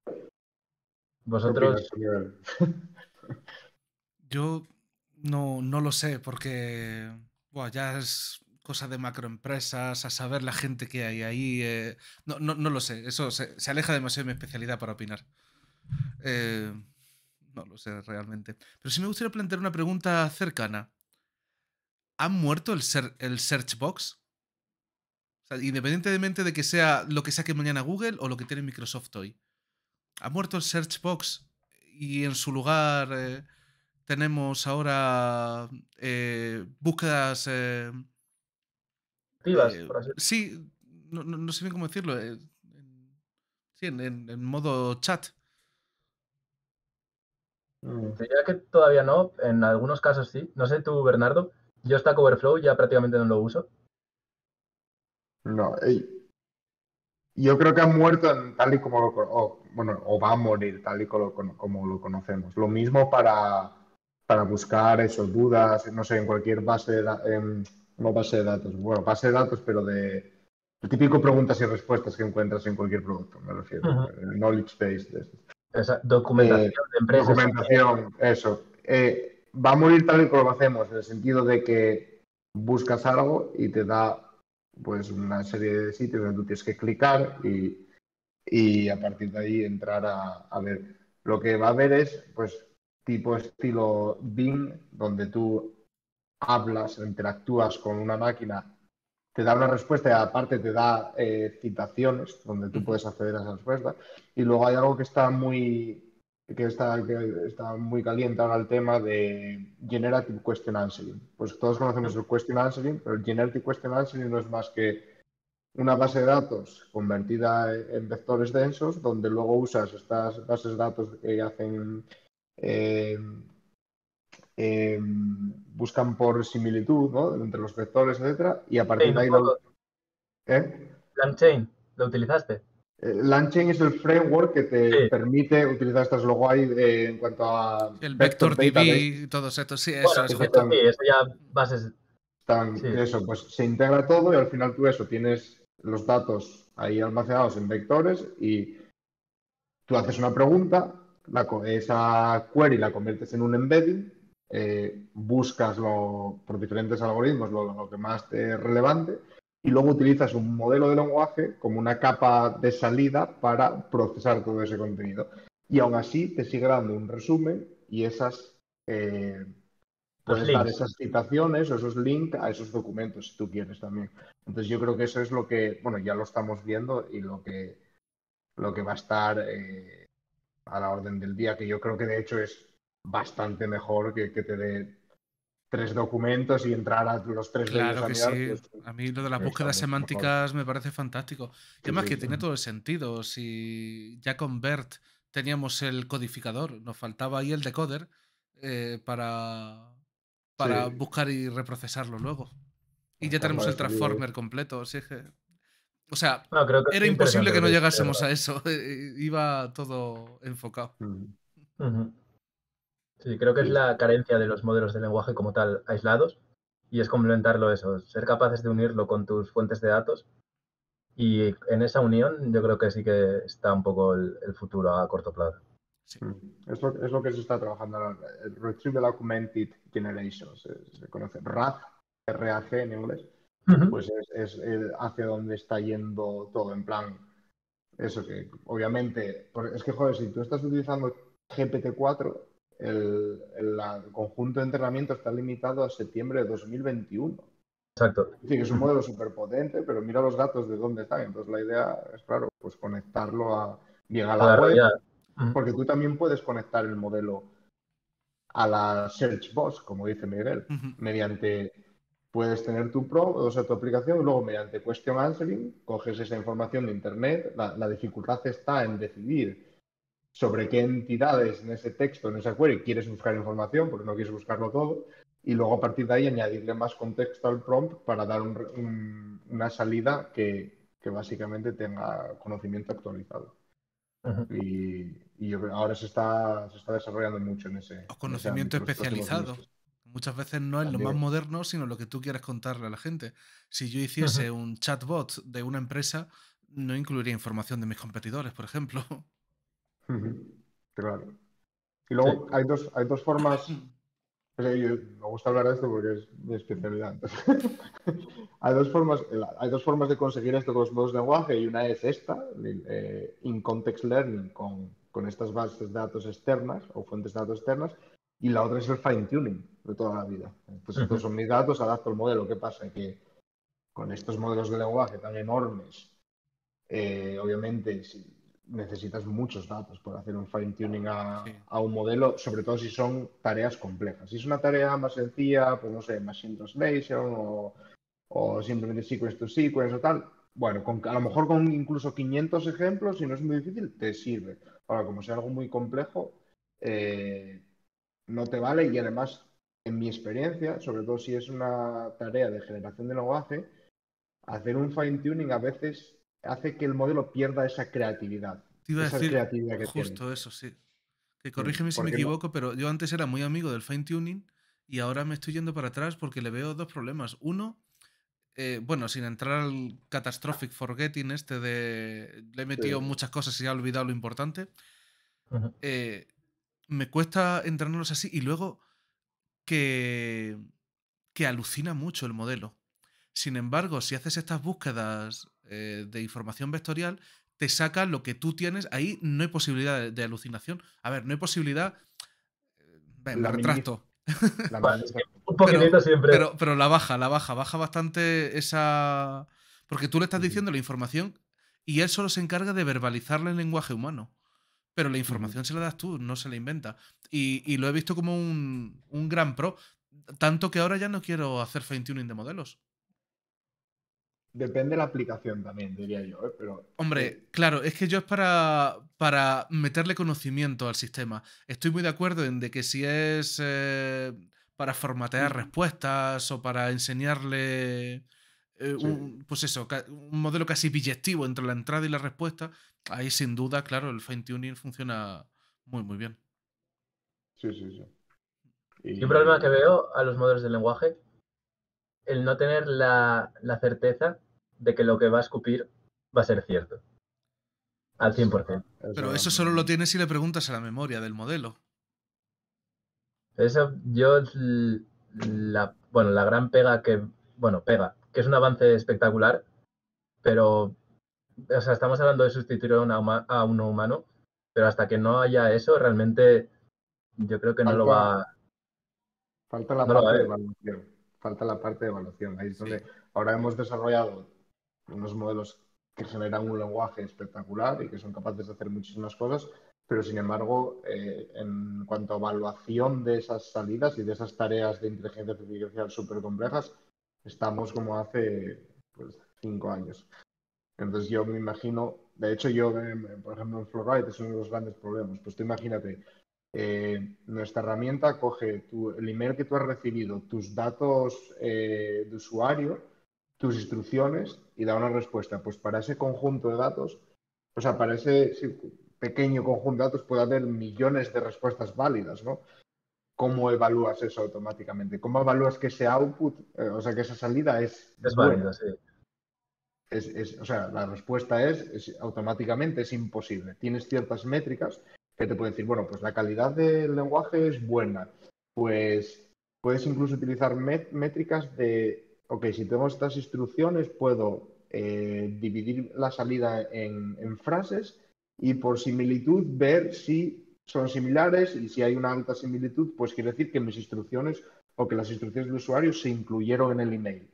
¿Qué opinas, Vosotros, Miguel? Yo no lo sé, porque buah, ya es cosa de macroempresas, a saber la gente que hay ahí. No lo sé, eso se aleja demasiado de mi especialidad para opinar. Eh, no lo sé realmente. Pero sí me gustaría plantear una pregunta cercana. ¿Ha muerto el search box? O sea, independientemente de que sea lo que saque mañana Google o lo que tiene Microsoft hoy. ¿Ha muerto el search box? Y en su lugar tenemos ahora búsquedas. activas, por así decirlo. Sí, no sé bien cómo decirlo. Sí, en modo chat. Mm, Te diría que todavía no, en algunos casos sí. No sé tú, Bernardo, yo Stack Overflow ya prácticamente no lo uso. No, yo creo que ha muerto tal y como bueno, o va a morir tal y como lo conocemos. Lo mismo para buscar eso, dudas, no sé, en cualquier base de no base de datos, bueno, base de datos, pero de el típico preguntas y respuestas que encuentras en cualquier producto, me refiero, Ujú. el knowledge base de eso. Esa documentación de empresas también. Documentación, eso. Va a morir tal y como lo hacemos, en el sentido de que buscas algo y te da pues una serie de sitios donde tú tienes que clicar y a partir de ahí entrar a ver. Lo que va a haber es pues tipo estilo Bing, donde tú hablas, interactúas con una máquina, te da una respuesta y aparte te da citaciones donde tú Ujú. puedes acceder a esa respuesta. Y luego hay algo que está muy caliente ahora, el tema de Generative Question Answering. Pues todos conocemos el Question Answering, pero el Generative Question Answering no es más que una base de datos convertida en vectores densos, donde luego usas estas bases de datos que hacen eh, buscan por similitud, ¿no? Entre los vectores, etcétera, y a partir Chain, de un ahí poco. ¿eh? LangChain, ¿lo utilizaste? LangChain es el framework que te Sí. permite utilizar estas luego hay en cuanto a Sí, el vector Vector database, DB y todos estos. Sí, Bueno, eso es que justo. sí, eso ya bases. Sí. eso, pues se integra todo y al final tú eso, tienes los datos ahí almacenados en vectores y tú haces una pregunta, esa query la conviertes en un embedding, buscas por diferentes algoritmos lo que más te es relevante y luego utilizas un modelo de lenguaje como una capa de salida para procesar todo ese contenido. Y aún así te sigue dando un resumen y eh, Los puedes dar links. esas citaciones o esos links a esos documentos si tú quieres también. Entonces yo creo que eso es lo que, bueno, ya lo estamos viendo y lo que va a estar a la orden del día, que yo creo que de hecho es bastante mejor que te dé tres documentos y entrar a los tres de ellos Claro a que mirar, sí. pues A mí lo de las está búsquedas mucho mejor. semánticas me parece fantástico. Y Sí, además sí, que sí. tiene todo el sentido. Si ya con BERT teníamos el codificador, nos faltaba ahí el decoder para Sí, buscar y reprocesarlo luego. Y ya acaba tenemos de el salir de transformer completo. Así es que, o sea, No, creo que era es imposible interesante que lo no que dices, de llegásemos verdad. a eso. Iba todo enfocado. Mm, Ujú. Sí, creo que es sí, la carencia de los modelos de lenguaje como tal aislados y es complementarlo eso, ser capaces de unirlo con tus fuentes de datos y en esa unión yo creo que sí que está un poco el futuro a corto plazo. Sí. Es lo que se está trabajando ahora, el Retrieval Augmented Generation, se conoce RAG, RAG en inglés, Ujú. pues es hacia donde está yendo todo, en plan, eso que obviamente, es que joder, si tú estás utilizando GPT-4, el conjunto de entrenamiento está limitado a septiembre de 2021. Exacto. Es decir, es un modelo súper potente, pero mira los datos de dónde están. Entonces la idea es, claro, pues conectarlo bien a A la la web, realidad. Ujú. porque tú también puedes conectar el modelo a la Search Box, como dice Miguel, Ujú. mediante, puedes tener tu prompt, o sea, tu aplicación, y luego mediante question answering, coges esa información de Internet, la dificultad está en decidir sobre qué entidades en ese texto, en esa query, quieres buscar información, porque no quieres buscarlo todo, y luego a partir de ahí añadirle más contexto al prompt para dar una salida que básicamente tenga conocimiento actualizado. Ujú. Y Y yo creo que ahora se está desarrollando mucho en O ese conocimiento ámbito los próximos especializado. meses Muchas veces no es lo más también. moderno, sino lo que tú quieres contarle a la gente. Si yo Ujú. hiciese un chatbot de una empresa, no incluiría información de mis competidores, por ejemplo. Ujú, claro. Y Sí. luego hay dos formas. O sea, me gusta hablar de esto porque es mi especialidad. Entonces, hay dos formas de conseguir esto con los modelos de lenguaje y una es esta, in context learning con estas bases de datos externas o fuentes de datos externas y la otra es el fine tuning de toda la vida. Entonces, estos Ujú. son mis datos, adapto el modelo. ¿Qué pasa? Que con estos modelos de lenguaje tan enormes obviamente, si necesitas muchos datos para hacer un fine tuning Sí. a un modelo, sobre todo si son tareas complejas. Si es una tarea más sencilla, pues no sé, machine translation o simplemente sequence to sequence o tal, bueno, a lo mejor con incluso 500 ejemplos, si no es muy difícil, te sirve. Ahora, como sea algo muy complejo, eh, no te vale y además, en mi experiencia, sobre todo si es una tarea de generación de lenguaje, hacer un fine tuning a veces hace que el modelo pierda Te iba a esa decir creatividad que tiene. justo eso, sí. Que corrígeme si me Porque no, equivoco, pero yo antes era muy amigo del fine tuning y ahora me estoy yendo para atrás porque le veo dos problemas. Uno, bueno, sin entrar al catastrophic forgetting le he metido sí, muchas cosas y he olvidado lo importante. Ujú. eh, Me cuesta entrenarlos así y luego que, que alucina mucho el modelo. Sin embargo, si haces estas búsquedas de información vectorial, te saca lo que tú tienes. Ahí no hay posibilidad de alucinación. A ver, no hay posibilidad. Me la minimiza, retracto. la Bueno, es que minimiza. un Pero, poquitito siempre. pero baja bastante esa. Porque tú le estás Ujú, diciendo la información y él solo se encarga de verbalizarla en lenguaje humano. Pero la ujú. información se la das tú, no se la inventa. Y lo he visto como un gran pro. Tanto que ahora ya no quiero hacer fine tuning de modelos. Depende de la aplicación también, diría yo, ¿eh? Pero Hombre, claro, es que yo es para meterle conocimiento al sistema. Estoy muy de acuerdo en de que si es para formatear respuestas o para enseñarle sí, pues eso, un modelo casi biyectivo entre la entrada y la respuesta, ahí sin duda, claro, el fine tuning funciona muy, muy bien. sí, sí, sí. Y un problema que Y veo a los modelos de lenguaje, el no tener la certeza de que lo que va a escupir va a ser cierto, al es 100%. es el Pero gran eso solo lo problema. tienes si le preguntas a la memoria del modelo. Eso yo, bueno, la gran pega que, bueno, pega, que es un avance espectacular, pero, o sea, estamos hablando de sustituir a uno humano, pero hasta que no haya eso, realmente yo creo que Falta, falta la no lo va a parte de haber. evaluación. Falta la parte de evaluación. Ahí es Sí. donde ahora hemos desarrollado unos modelos que generan un lenguaje espectacular y que son capaces de hacer muchísimas cosas, pero sin embargo, en cuanto a evaluación de esas salidas y de esas tareas de inteligencia artificial súper complejas, estamos como hace pues, 5 años. Entonces yo me imagino, de hecho yo, por ejemplo, en Flowride es uno de los grandes problemas. Pues tú imagínate, nuestra herramienta coge el email que tú has recibido, tus datos de usuario, tus instrucciones y da una respuesta. Pues para ese conjunto de datos, o sea, para ese sí, pequeño conjunto de datos puede haber millones de respuestas válidas, ¿no? ¿Cómo evalúas eso automáticamente? ¿Cómo evalúas que ese output, o sea, que esa salida es Es válido, buena? sí. O sea, la respuesta es automáticamente es imposible. Tienes ciertas métricas que te pueden decir, bueno, pues la calidad del lenguaje es buena. Pues puedes incluso utilizar métricas de, ok, si tengo estas instrucciones, puedo dividir la salida en frases y por similitud ver si son similares y si hay una alta similitud, pues quiere decir que mis instrucciones o que las instrucciones del usuario se incluyeron en el email.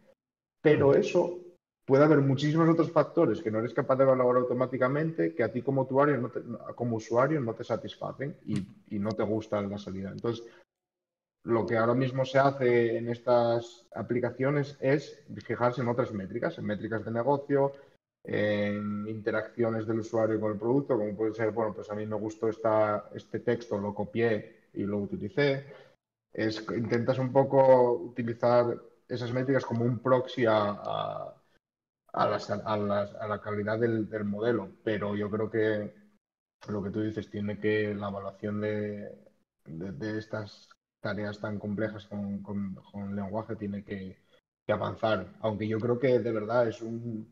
Pero Ujú. eso puede haber muchísimos otros factores que no eres capaz de evaluar automáticamente que a ti como usuario como usuario no te satisfacen y no te gusta la salida. Entonces, lo que ahora mismo se hace en estas aplicaciones es fijarse en otras métricas, en métricas de negocio, en interacciones del usuario con el producto, como puede ser, bueno, pues a mí me gustó este texto, lo copié y lo utilicé. Intentas un poco utilizar esas métricas como un proxy a la calidad del modelo, pero yo creo que lo que tú dices, tiene que la evaluación de estas tareas tan complejas con lenguaje tiene que avanzar. Aunque yo creo que de verdad es un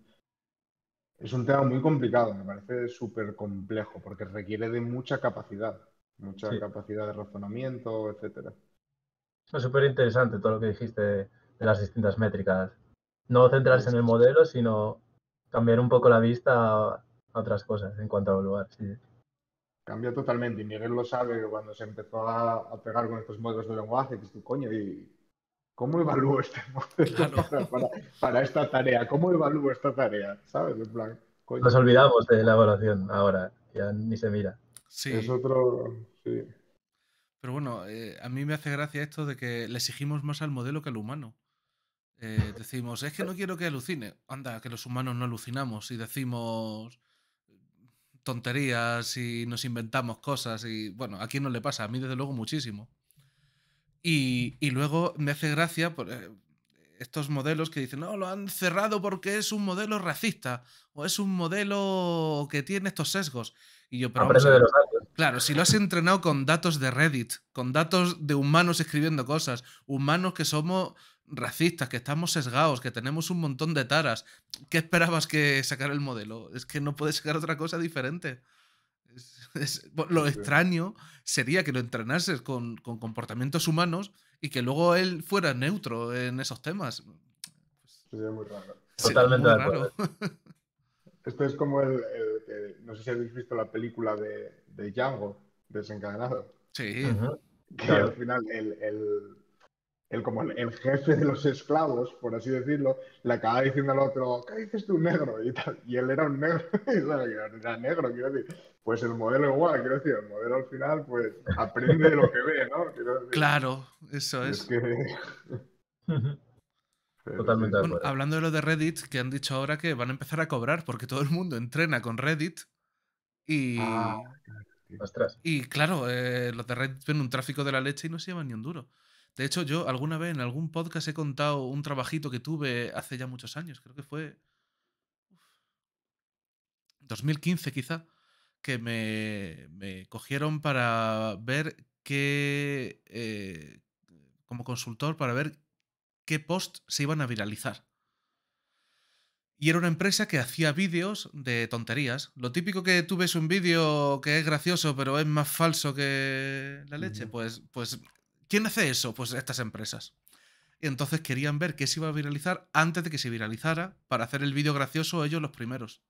tema muy complicado, me parece súper complejo porque requiere de mucha Sí, capacidad de razonamiento, etcétera. es súper interesante todo lo que dijiste de las distintas métricas. No centrarse en Es- el modelo, sino cambiar un poco la vista a otras cosas en cuanto a evaluar. Sí. Cambia totalmente. Y Miguel lo sabe que cuando se empezó a pegar con estos modelos de lenguaje, que es tu coño, ¿y cómo evalúo este modelo Claro. para esta tarea? ¿Cómo evalúo esta tarea? ¿Sabes? En plan, coño, Nos olvidamos de la evaluación ahora, ya ni se mira. es Sí. otro. Sí. Pero bueno, a mí me hace gracia esto de que le exigimos más al modelo que al humano. Decimos, es que no quiero que alucine. Anda, que los humanos no alucinamos y decimos tonterías y nos inventamos cosas y bueno, ¿a quién no le pasa? A mí desde luego muchísimo. Y luego me hace gracia estos modelos que dicen, no, lo han cerrado porque es un modelo racista o es un modelo que tiene estos sesgos. Y yo, pero vamos a Aprende de ver. los datos. Claro, si lo has entrenado con datos de Reddit, con datos de humanos escribiendo cosas, humanos que somos racistas, que estamos sesgados, que tenemos un montón de taras, ¿qué esperabas que sacara el modelo? Es que no puedes sacar otra cosa diferente. Lo Sí, extraño sería que lo entrenases con comportamientos humanos y que luego él fuera neutro en esos temas. sería muy raro. Sería Totalmente muy de raro. acuerdo. Esto es como no sé si habéis visto la película de Django, Desencadenado, Sí, Ujú, que al claro. final como el jefe de los esclavos, por así decirlo, le acaba diciendo al otro, ¿qué dices tú, negro? Y, tal, y él era un negro, y claro, que era negro, quiero decir. Pues el modelo igual, quiero decir, el modelo al final, pues aprende de lo que ve, ¿no? Quiero decir. claro, eso Y es es. que, Ujú, pero sí, totalmente de sí. Bueno, acuerdo. hablando de lo de Reddit, que han dicho ahora que van a empezar a cobrar porque todo el mundo entrena con Reddit Ah, y, sí. Ostras. y claro, los de Reddit ven un tráfico de la leche y no se llevan ni un duro. De hecho, yo alguna vez en algún podcast he contado un trabajito que tuve hace ya muchos años, creo que fue 2015 quizá, que me cogieron para ver qué, como consultor, para ver qué post se iban a viralizar. Y era una empresa que hacía vídeos de tonterías. Lo típico que tú ves un vídeo que es gracioso, pero es más falso que la leche. Ujú. Pues, ¿quién hace eso? Pues estas empresas. Y entonces querían ver qué se iba a viralizar antes de que se viralizara para hacer el vídeo gracioso ellos los primeros.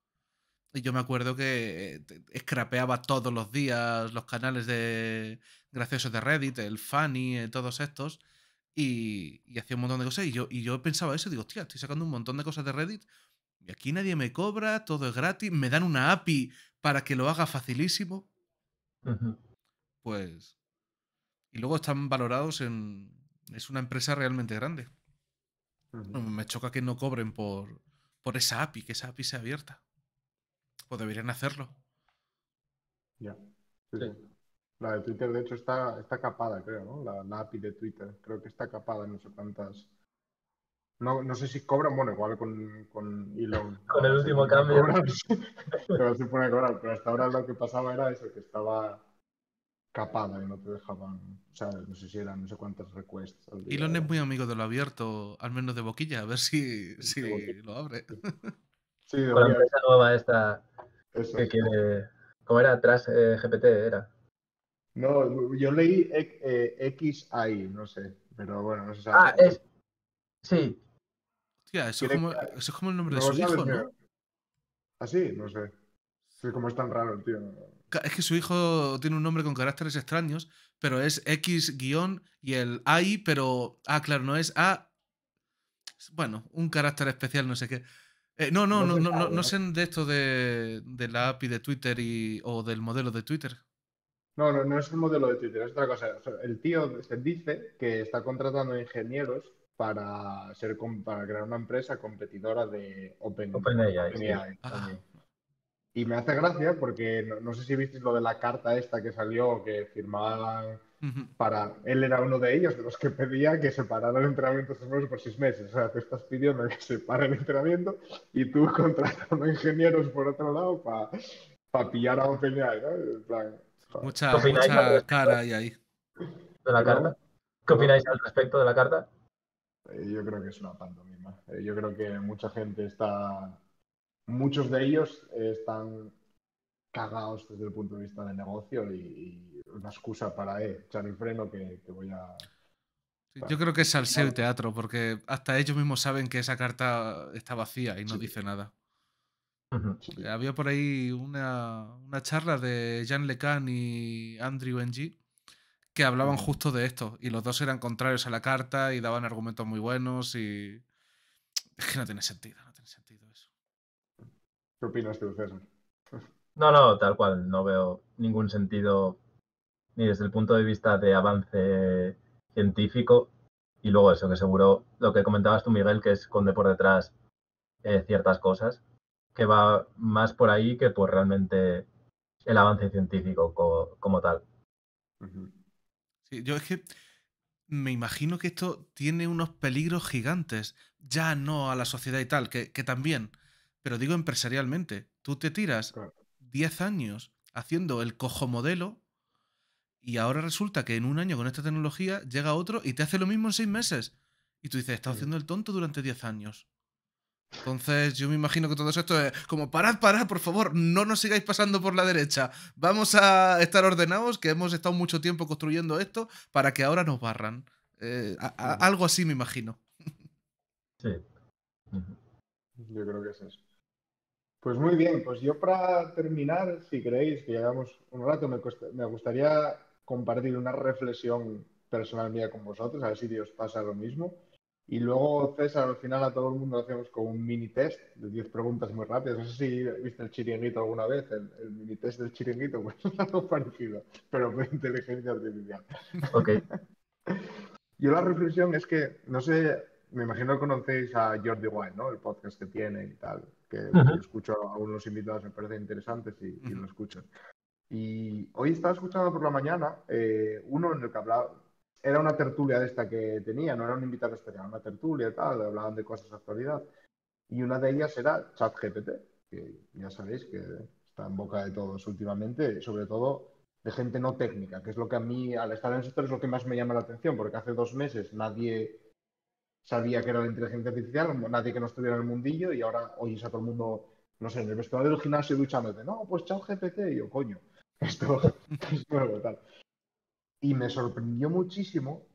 Y yo me acuerdo que scrapeaba todos los días los canales de graciosos de Reddit, el Funny, todos estos, y hacía un montón de cosas. Y yo pensaba eso, digo, hostia, estoy sacando un montón de cosas de Reddit y aquí nadie me cobra, todo es gratis, me dan una API para que lo haga facilísimo. Ujú. Pues. Y luego están valorados en. Es una empresa realmente grande. Ujú. Bueno, me choca que no cobren por esa API, que esa API sea abierta. Pues deberían hacerlo. Ya. Sí, Sí. sí. La de Twitter, de hecho, está capada, creo, ¿no? La API de Twitter. Creo que está capada en no sé cuántas. No, no sé si cobran, bueno, igual con Elon Con el ahora se último ponen a cambio. cobrar, ahora se ponen a cobrar, pero hasta ahora lo que pasaba era eso, que estaba capada y no te dejaban, o sea, no sé si eran no sé cuántas requests al día. Elon es muy amigo de lo abierto, al menos de boquilla, a ver si lo abre. Sí, Con la debería, empresa nueva esta eso. que quiere. ¿Cómo era? Tras GPT era. No, yo leí XAI, no sé, pero bueno, no se Ah, sabe. es. Sí. Hostia, Quiere- eso es como el nombre de ¿No lo su sabes, hijo, Miguel? ¿no? ¿Ah, sí? No sé. Sí, como es tan raro el tío. Es que su hijo tiene un nombre con caracteres extraños, pero es X guión y el AI, pero. Ah, claro, no es A. Bueno, un carácter especial, no sé qué. No, no, No no, se no, no, sabe, no ¿no? sé de esto de la API de Twitter o del modelo de Twitter. No, no, no es el modelo de Twitter, es otra cosa. O sea, el tío se dice que está contratando ingenieros para crear una empresa competidora de OpenAI, sí. OpenAI Ah, también. Y me hace gracia porque no sé si visteis lo de la carta esta que salió, que firmaban ujú. para... Él era uno de ellos, de los que pedía que se parara el entrenamiento de 6 meses por 6 meses. O sea, te estás pidiendo que se pare el entrenamiento y tú contratando ingenieros por otro lado para para pillar a OpenAI, ¿no? En plan, ¿Qué Mucha, opináis al mucha respecto cara hay ahí. de la perdón, carta? ¿Qué opináis al respecto de la carta? Yo creo que es una pantomima. Yo creo que mucha gente está, muchos de ellos están cagados desde el punto de vista del negocio y una excusa para echar el freno que voy a... Sí, yo Bueno, creo que es salseo y nada, teatro, porque hasta ellos mismos saben que esa carta está vacía y no sí, dice nada. Ujú. sí. Había por ahí una charla de Jean LeCun y Andrew Ng que hablaban Mm. justo de esto, y los dos eran contrarios a la carta y daban argumentos muy buenos y... Es que no tiene sentido, no tiene sentido eso. ¿Qué opinas tú, César? No, tal cual. No veo ningún sentido ni desde el punto de vista de avance científico. Y luego eso, que seguro lo que comentabas tú, Miguel, que esconde por detrás ciertas cosas, que va más por ahí que por realmente el avance científico como tal. Ujú. Sí, yo es que me imagino que esto tiene unos peligros gigantes, ya no a la sociedad y tal, que también, pero digo empresarialmente, tú te tiras Claro. 10 años haciendo el cojo modelo y ahora resulta que en un año con esta tecnología llega otro y te hace lo mismo en 6 meses. Y tú dices, he estado Ujú. haciendo el tonto durante 10 años. Entonces yo me imagino que todo esto es como, parad, por favor, no nos sigáis pasando por la derecha. Vamos a estar ordenados, que hemos estado mucho tiempo construyendo esto para que ahora nos barran. Ujú. Algo así me imagino. Sí. Ujú. Yo creo que es eso. Pues muy bien, pues yo para terminar, si queréis, que llevamos un rato, me gustaría compartir una reflexión personal mía con vosotros, a ver si os pasa lo mismo. Y luego, César, al final a todo el mundo lo hacemos con un mini test de 10 preguntas muy rápidas. No sé si viste el chiringuito alguna vez, el mini test del chiringuito, pues algo parecido, pero con inteligencia artificial. Ok. Yo la reflexión es que, no sé, me imagino que conocéis a Jordi Wild, ¿no? El podcast que tiene y tal, que Ujú. yo escucho a algunos invitados, me parecen interesantes y Ujú. lo escucho. Y hoy estaba escuchando por la mañana uno en el que hablaba, era una tertulia de esta que tenía, no era un invitado especial, era una tertulia y tal, hablaban de cosas de actualidad. Y una de ellas era ChatGPT, que ya sabéis que está en boca de todos últimamente, sobre todo de gente no técnica, que es lo que a mí, al estar en el sector, es lo que más me llama la atención, porque hace 2 meses nadie sabía que era la inteligencia artificial, nadie que no estuviera en el mundillo, y ahora oyes a todo el mundo, no sé, en el vestuario del gimnasio duchándote, no, pues ChatGPT, y yo, coño, esto es nuevo, tal. Y me sorprendió muchísimo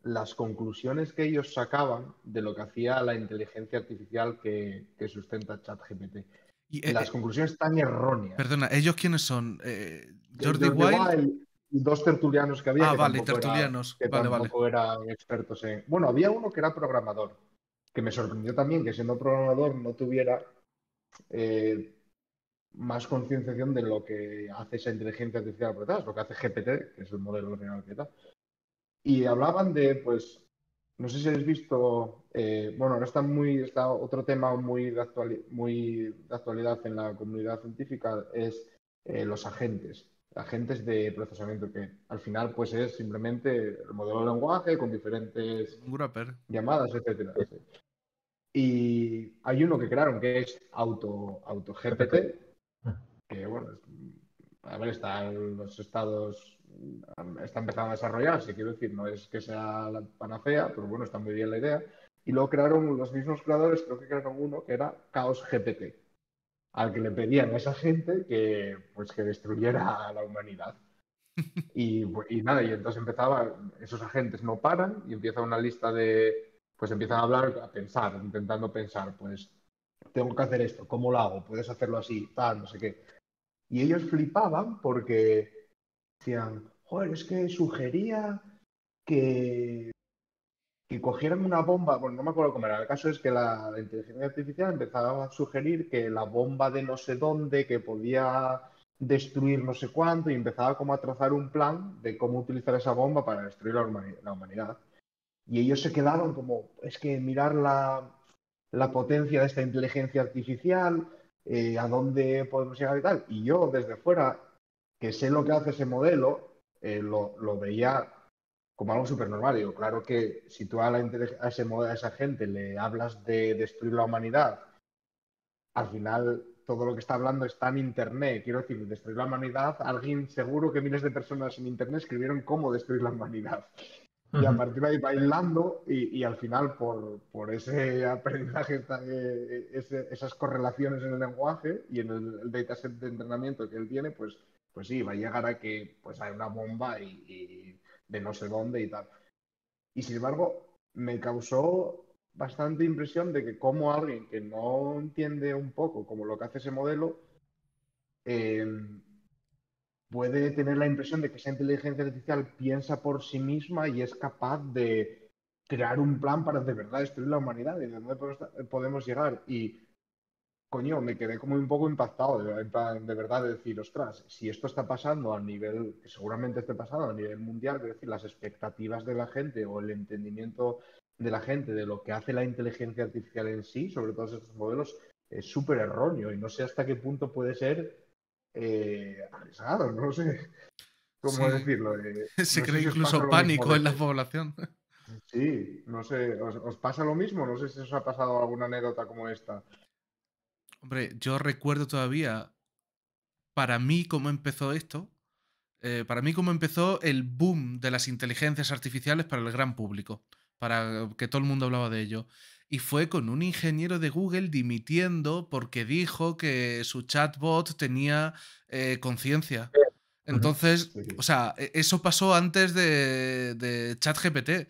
las conclusiones que ellos sacaban de lo que hacía la inteligencia artificial que sustenta ChatGPT. Y, Las conclusiones tan erróneas. perdona, ¿ellos quiénes son? ¿Jordi Jordi Wild? Wild y dos tertulianos que había Ah, vale, tertulianos. que Vale, vale. tampoco eran expertos en... Bueno, había uno que era programador, que me sorprendió también que siendo programador no tuviera eh, más concienciación de lo que hace esa inteligencia artificial por detrás, lo que hace GPT, que es el modelo real que da. Y hablaban de, pues, no sé si habéis visto, bueno, ahora está otro tema muy de actualidad en la comunidad científica, es los agentes de procesamiento, que al final, pues, es simplemente el modelo de lenguaje con diferentes Un Grapper. llamadas, etcétera. Sí. Y hay uno que crearon que es Auto GPT, GPT. que bueno, a ver, está en los estados, está empezando a desarrollarse, quiero decir, no es que sea la panacea, pero bueno, está muy bien la idea. Y luego crearon los mismos creadores, creo que crearon uno que era Chaos GPT, al que le pedían a esa gente que, pues, que destruyera a la humanidad. Y nada, y entonces empezaba, esos agentes no paran y empieza una lista de, pues empiezan a hablar, a pensar, intentando pensar, pues tengo que hacer esto, ¿cómo lo hago? Puedes hacerlo así, tal, no sé qué. Y ellos flipaban porque decían, joder, es que sugería que, que cogieran una bomba, bueno, no me acuerdo cómo era, el caso es que la inteligencia artificial empezaba a sugerir que la bomba de no sé dónde, que podía destruir no sé cuánto, y empezaba como a trazar un plan de cómo utilizar esa bomba para destruir la humanidad. Y ellos se quedaron como, es que mirar la potencia de esta inteligencia artificial, a dónde podemos llegar y tal. Y yo desde fuera, que sé lo que hace ese modelo, lo veía como algo súper normal. Digo, claro que si tú a ese modelo, a esa gente le hablas de destruir la humanidad, al final todo lo que está hablando está en Internet. Quiero decir, destruir la humanidad, alguien seguro que miles de personas en Internet escribieron cómo destruir la humanidad. Y a partir de ahí bailando y al final por ese aprendizaje, esas correlaciones en el lenguaje y en el dataset de entrenamiento que él tiene, pues sí, va a llegar a que pues hay una bomba y de no sé dónde y tal. Y sin embargo, me causó bastante impresión de que como alguien que no entiende un poco como lo que hace ese modelo, eh, puede tener la impresión de que esa inteligencia artificial piensa por sí misma y es capaz de crear un plan para de verdad destruir la humanidad y de dónde podemos llegar. Y, coño, me quedé como un poco impactado, en plan, de verdad, de decir, ostras, si esto está pasando a nivel, que seguramente esté pasando a nivel mundial, es decir, las expectativas de la gente o el entendimiento de la gente de lo que hace la inteligencia artificial en sí, sobre todos estos modelos, es súper erróneo y no sé hasta qué punto puede ser arriesgado, no sé cómo Sí, decirlo. se No sé crea si os pasa incluso lo mismo pánico de en la que... población. Sí, no sé, ¿os pasa lo mismo? No sé si os ha pasado alguna anécdota como esta. Hombre, yo recuerdo todavía, para mí, cómo empezó esto. Para mí, cómo empezó el boom de las inteligencias artificiales para el gran público, para que todo el mundo hablaba de ello. Y fue con un ingeniero de Google dimitiendo porque dijo que su chatbot tenía conciencia. Ujú. Entonces, Sí. o sea, eso pasó antes de ChatGPT.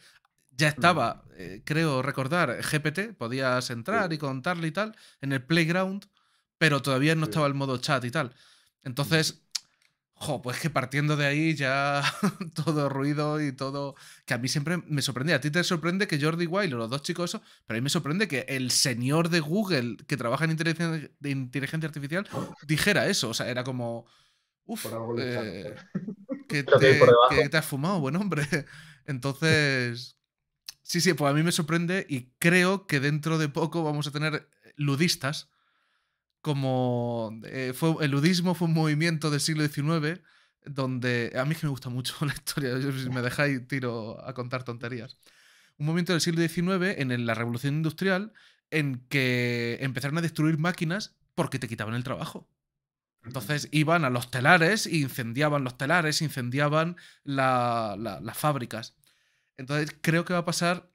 Ya estaba, creo recordar, GPT, podías entrar y Sí, contarle y tal, en el Playground, pero todavía no estaba sí. el modo chat y tal. Entonces, pues que partiendo de ahí ya todo ruido y todo. Que a mí siempre me sorprendía. A ti te sorprende que Jordi Wild o los dos chicos eso, pero a mí me sorprende que el señor de Google que trabaja en inteligencia artificial dijera eso. O sea, era como. Por Uf, algo le echaron. que Creo que ir por que debajo. te has fumado, buen hombre. Entonces. Sí, sí, pues a mí me sorprende y creo que dentro de poco vamos a tener ludistas como el ludismo fue un movimiento del siglo XIX donde a mí es que me gusta mucho la historia, si me dejáis tiro a contar tonterías. Un movimiento del siglo XIX en la Revolución Industrial en que empezaron a destruir máquinas porque te quitaban el trabajo. Entonces iban a los telares e incendiaban los telares, incendiaban las fábricas. Entonces creo que va a pasar,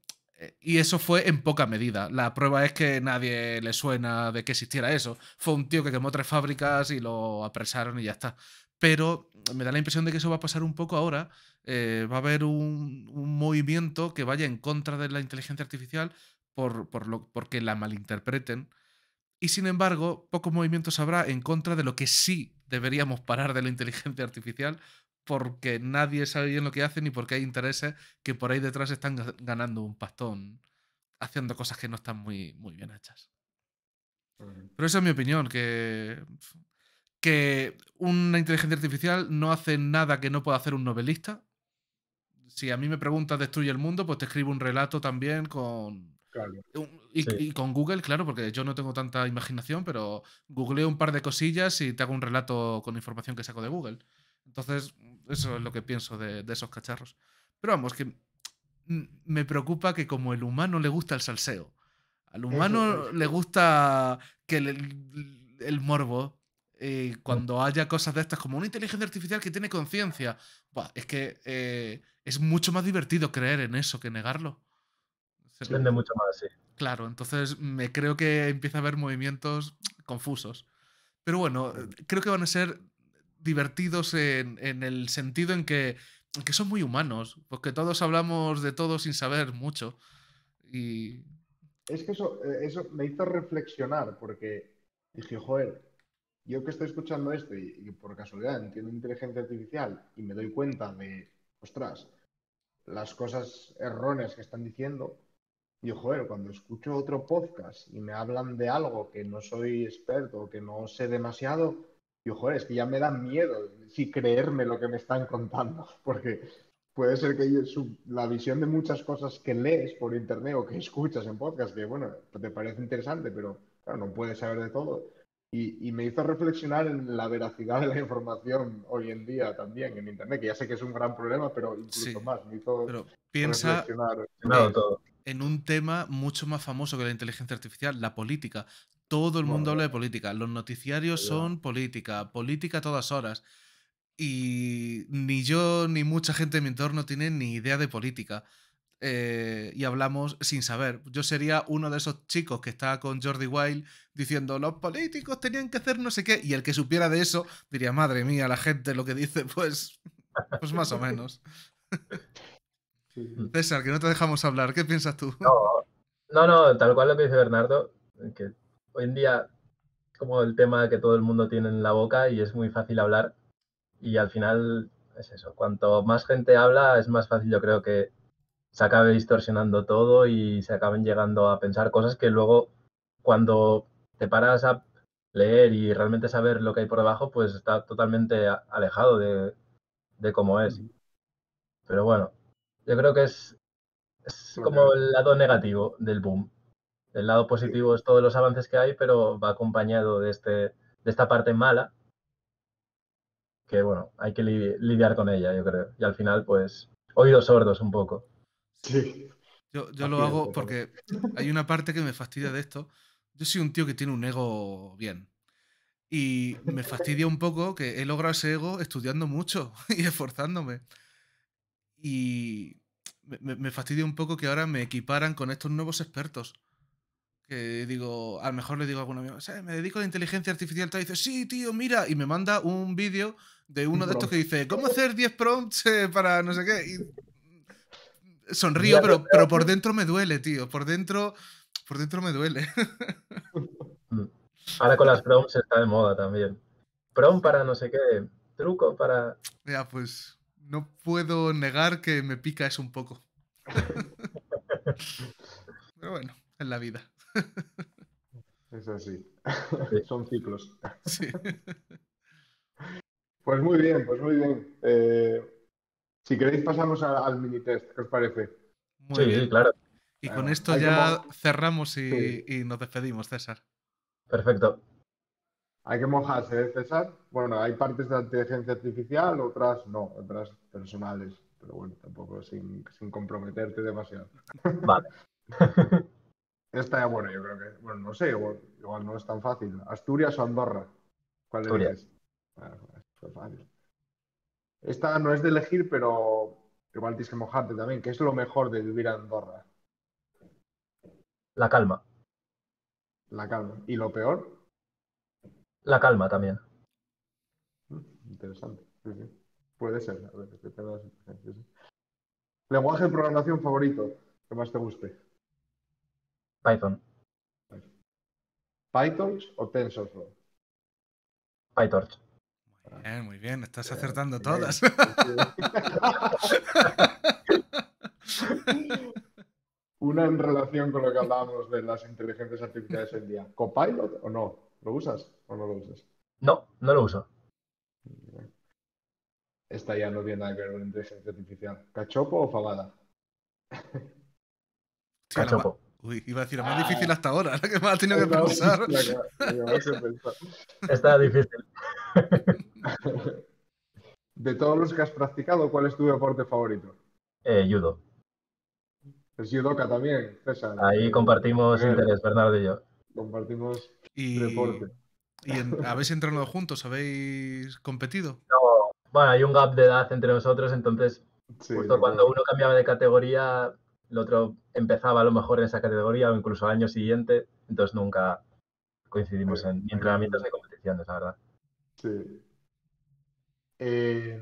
y eso fue en poca medida. La prueba es que nadie le suena de que existiera eso. Fue un tío que quemó 3 fábricas y lo apresaron y ya está. Pero me da la impresión de que eso va a pasar un poco ahora. Va a haber un movimiento que vaya en contra de la inteligencia artificial porque la malinterpreten. Y sin embargo, pocos movimientos habrá en contra de lo que sí deberíamos parar de la inteligencia artificial, porque nadie sabe bien lo que hacen y porque hay intereses que por ahí detrás están ganando un pastón haciendo cosas que no están muy bien hechas. Pero esa es mi opinión, que una inteligencia artificial no hace nada que no pueda hacer un novelista. Si a mí me preguntas destruye el mundo, pues te escribo un relato también Claro. Sí. y con Google, claro, porque yo no tengo tanta imaginación, pero googleo un par de cosillas y te hago un relato con información que saco de Google. Entonces, eso es lo que pienso de esos cacharros. Pero vamos, que me preocupa que como el humano le gusta el salseo, al Eso, humano le gusta que el morbo, cuando haya cosas de estas como una inteligencia artificial que tiene conciencia, es que es mucho más divertido creer en eso que negarlo. Vende mucho más, sí. Claro, entonces me creo que empieza a haber movimientos confusos. Pero bueno, creo que van a ser divertidos en el sentido en que son muy humanos, porque todos hablamos de todo sin saber mucho. Y es que eso me hizo reflexionar porque dije, joder, yo que estoy escuchando esto y por casualidad entiendo inteligencia artificial y me doy cuenta de, ostras, las cosas erróneas que están diciendo, digo, joder, cuando escucho otro podcast y me hablan de algo que no soy experto, que no sé demasiado, digo, joder, es que ya me da miedo si creerme lo que me están contando, porque puede ser que la visión de muchas cosas que lees por internet o que escuchas en podcast, que bueno, te parece interesante, pero claro, no puedes saber de todo. Y me hizo reflexionar en la veracidad de la información hoy en día también en internet, que ya sé que es un gran problema, pero incluso sí, más, me hizo pero piensa reflexionar en Nada, en, eso. todo. en un tema mucho más famoso que la inteligencia artificial, la política. todo el mundo Bueno, habla de política. Los noticiarios son política, política a todas horas. Y ni yo ni mucha gente de mi entorno tienen ni idea de política. Y hablamos sin saber. Yo sería uno de esos chicos que está con Jordi Wild diciendo los políticos tenían que hacer no sé qué. Y el que supiera de eso diría, madre mía, la gente lo que dice, pues más o menos. sí. César, que no te dejamos hablar. ¿Qué piensas tú? No, tal cual lo que dice Bernardo, que hoy en día como el tema que todo el mundo tiene en la boca y es muy fácil hablar y al final es eso, cuanto más gente habla es más fácil yo creo que se acabe distorsionando todo y se acaben llegando a pensar cosas que luego cuando te paras a leer y realmente saber lo que hay por debajo pues está totalmente alejado de cómo es. Pero bueno, yo creo que es Lo que como el lado negativo del boom. El lado sí. positivo es todos los avances que hay, pero va acompañado de esta parte mala, que bueno, hay que lidiar con ella, yo creo. Y al final, pues, oídos sordos un poco. Sí, Yo lo hago acierto también. porque hay una parte que me fastidia de esto. Yo soy un tío que tiene un ego bien. Y me fastidia un poco que he logrado ese ego estudiando mucho y esforzándome. Y me fastidia un poco que ahora me equiparan con estos nuevos expertos. Que digo, a lo mejor le digo a algún amigo, "Sí, me dedico a la inteligencia artificial". Tal, y dice, sí, tío, mira. Y me manda un vídeo de uno de estos que Pronto. dice, ¿cómo hacer 10 prompts para no sé qué? Y sonrío, Días de pero por dentro me duele, tío. Por dentro me duele. Mm. Ahora con las prompts está de moda también. Prompt Sí. para no sé qué, truco para... Ya, pues no puedo negar que me pica eso un poco. Pero bueno, es la vida. Es así. Sí. Son ciclos. Sí. Pues muy bien, pues muy bien. Si queréis pasamos al mini test, ¿qué os parece? Muy Sí, bien. claro. Y con Bueno, esto ya cerramos sí, y nos despedimos, César. Perfecto. hay que mojarse, ¿eh, César? Bueno, hay partes de la inteligencia artificial, otras no, otras personales, pero bueno, tampoco sin comprometerte demasiado. Vale. Esta ya, bueno, yo creo que, bueno, no sé, igual no es tan fácil. ¿Asturias o Andorra? ¿Cuál Asturias. eliges? Bueno, fue fácil. Esta no es de elegir, pero igual tienes que mojarte también. ¿Qué es lo mejor de vivir en Andorra? La calma. La calma. ¿Y lo peor? La calma también. Interesante. Sí, sí. Puede ser, a ver, depende de la situación, sí, sí. ¿Lenguaje de programación favorito? ¿Qué más te guste? Python. ¿Python o TensorFlow? PyTorch. Muy bien, estás Bien, acertando bien. todas. Una en relación con lo que hablábamos de las inteligencias artificiales hoy en día. ¿Copilot o no? ¿Lo usas o no lo usas? No, no lo uso. Esta ya no tiene nada que ver con inteligencia artificial. ¿Cachopo o fabada? Tío, Cachopo. Uy, iba a decir la más difícil Ah, hasta ahora, la que más he tenido que esa es pensar. la que más he pensado. Está difícil. De todos los que has practicado, ¿cuál es tu deporte favorito? Judo. Es judoka también, César. Ahí compartimos Miguel, interés, Bernardo y yo. compartimos Y, deporte. ¿habéis entrenado juntos? ¿Habéis competido? No, bueno, hay un gap de edad entre nosotros, entonces Sí, justo no cuando puedo. uno cambiaba de categoría, el otro empezaba a lo mejor en esa categoría o incluso al año siguiente, entonces nunca Hay, coincidimos en ni hay que entrenamientos hacerlo. ni competiciones, la verdad. Sí. Eh,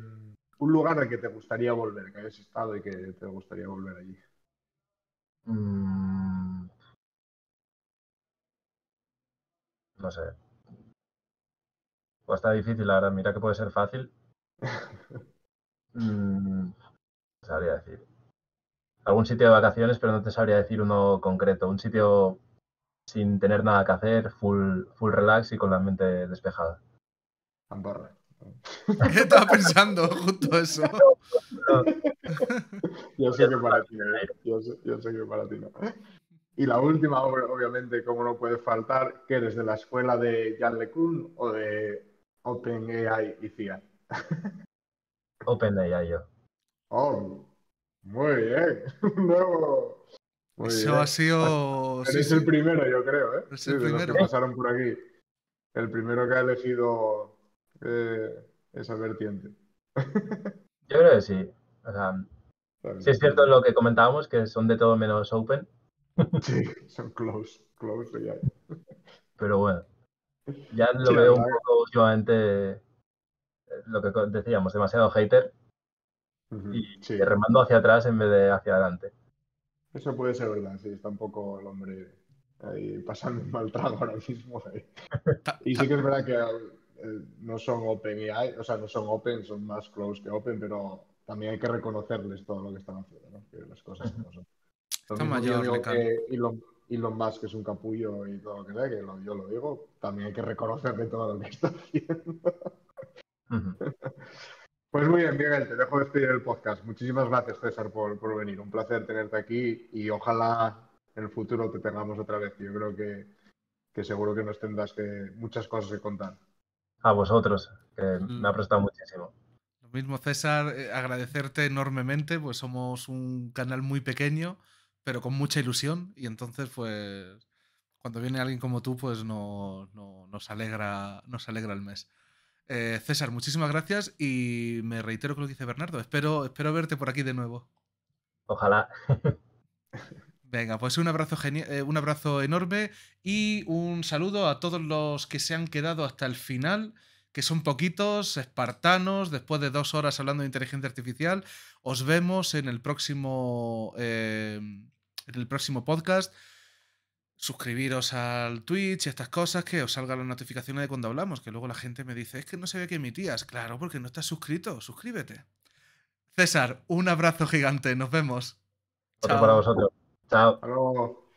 un lugar al que te gustaría volver, que hayas estado y que te gustaría volver allí. Mm, no sé, pues está difícil, la verdad. Mira que puede ser fácil. No sabría decir. Algún sitio de vacaciones, pero no te sabría decir uno concreto. Un sitio sin tener nada que hacer, full relax y con la mente despejada. Andorra. Estaba pensando justo eso. No, Yo sé ya que está para ti, fácil, Jairo. yo sé que para ti no. Y la última, obviamente, como no puede faltar, que eres de la escuela de Jan LeCun o de OpenAI y CIA. OpenAI yo. Oh, muy bien. Nuevo, Muy Eso bien. ha sido... Eres el primero, yo creo, ¿eh? Es Sí, el de los primero. que pasaron por aquí. El primero que ha elegido esa vertiente. Yo creo que sí. O sea, sí es cierto lo que comentábamos, que son de todo menos open, Sí, son close ya. pero bueno, ya Sí, lo la veo un verdad poco últimamente, lo que decíamos, demasiado hater y sí, remando hacia atrás en vez de hacia adelante. eso puede ser verdad, sí, está un poco el hombre ahí pasando un mal trago ahora mismo. Ta- Y sí ta- que es verdad que no son open o sea, no son open, son más close que open, pero también hay que reconocerles todo lo que están haciendo, ¿no? Que las cosas como son. Lo Está mismo que yo mayor, digo Lecal. que Elon Musk es un capullo y todo lo que sea, que yo lo digo, también hay que reconocerle todo lo que está haciendo. Ujú. Pues muy bien, Miguel, te dejo despedir el podcast. Muchísimas gracias, César, por venir. Un placer tenerte aquí y ojalá en el futuro te tengamos otra vez. Yo creo que seguro que nos tendrás muchas cosas que contar. A vosotros, que me ha L- prestado muchísimo. Lo mismo, César, agradecerte enormemente, pues somos un canal muy pequeño, pero con mucha ilusión, y entonces, pues, cuando viene alguien como tú, pues nos alegra el mes. César, muchísimas gracias y me reitero con lo que dice Bernardo. Espero verte por aquí de nuevo. Ojalá. Venga, pues un abrazo enorme y un saludo a todos los que se han quedado hasta el final, que son poquitos, espartanos, después de 2 horas hablando de inteligencia artificial. Os vemos en el próximo podcast. Suscribiros al Twitch y estas cosas, que os salgan las notificaciones de cuando hablamos, que luego la gente me dice, es que no sabía que emitías. Claro, porque no estás suscrito, suscríbete. César, un abrazo gigante, nos vemos. Otro para Chao. vosotros. Chao. Hasta luego.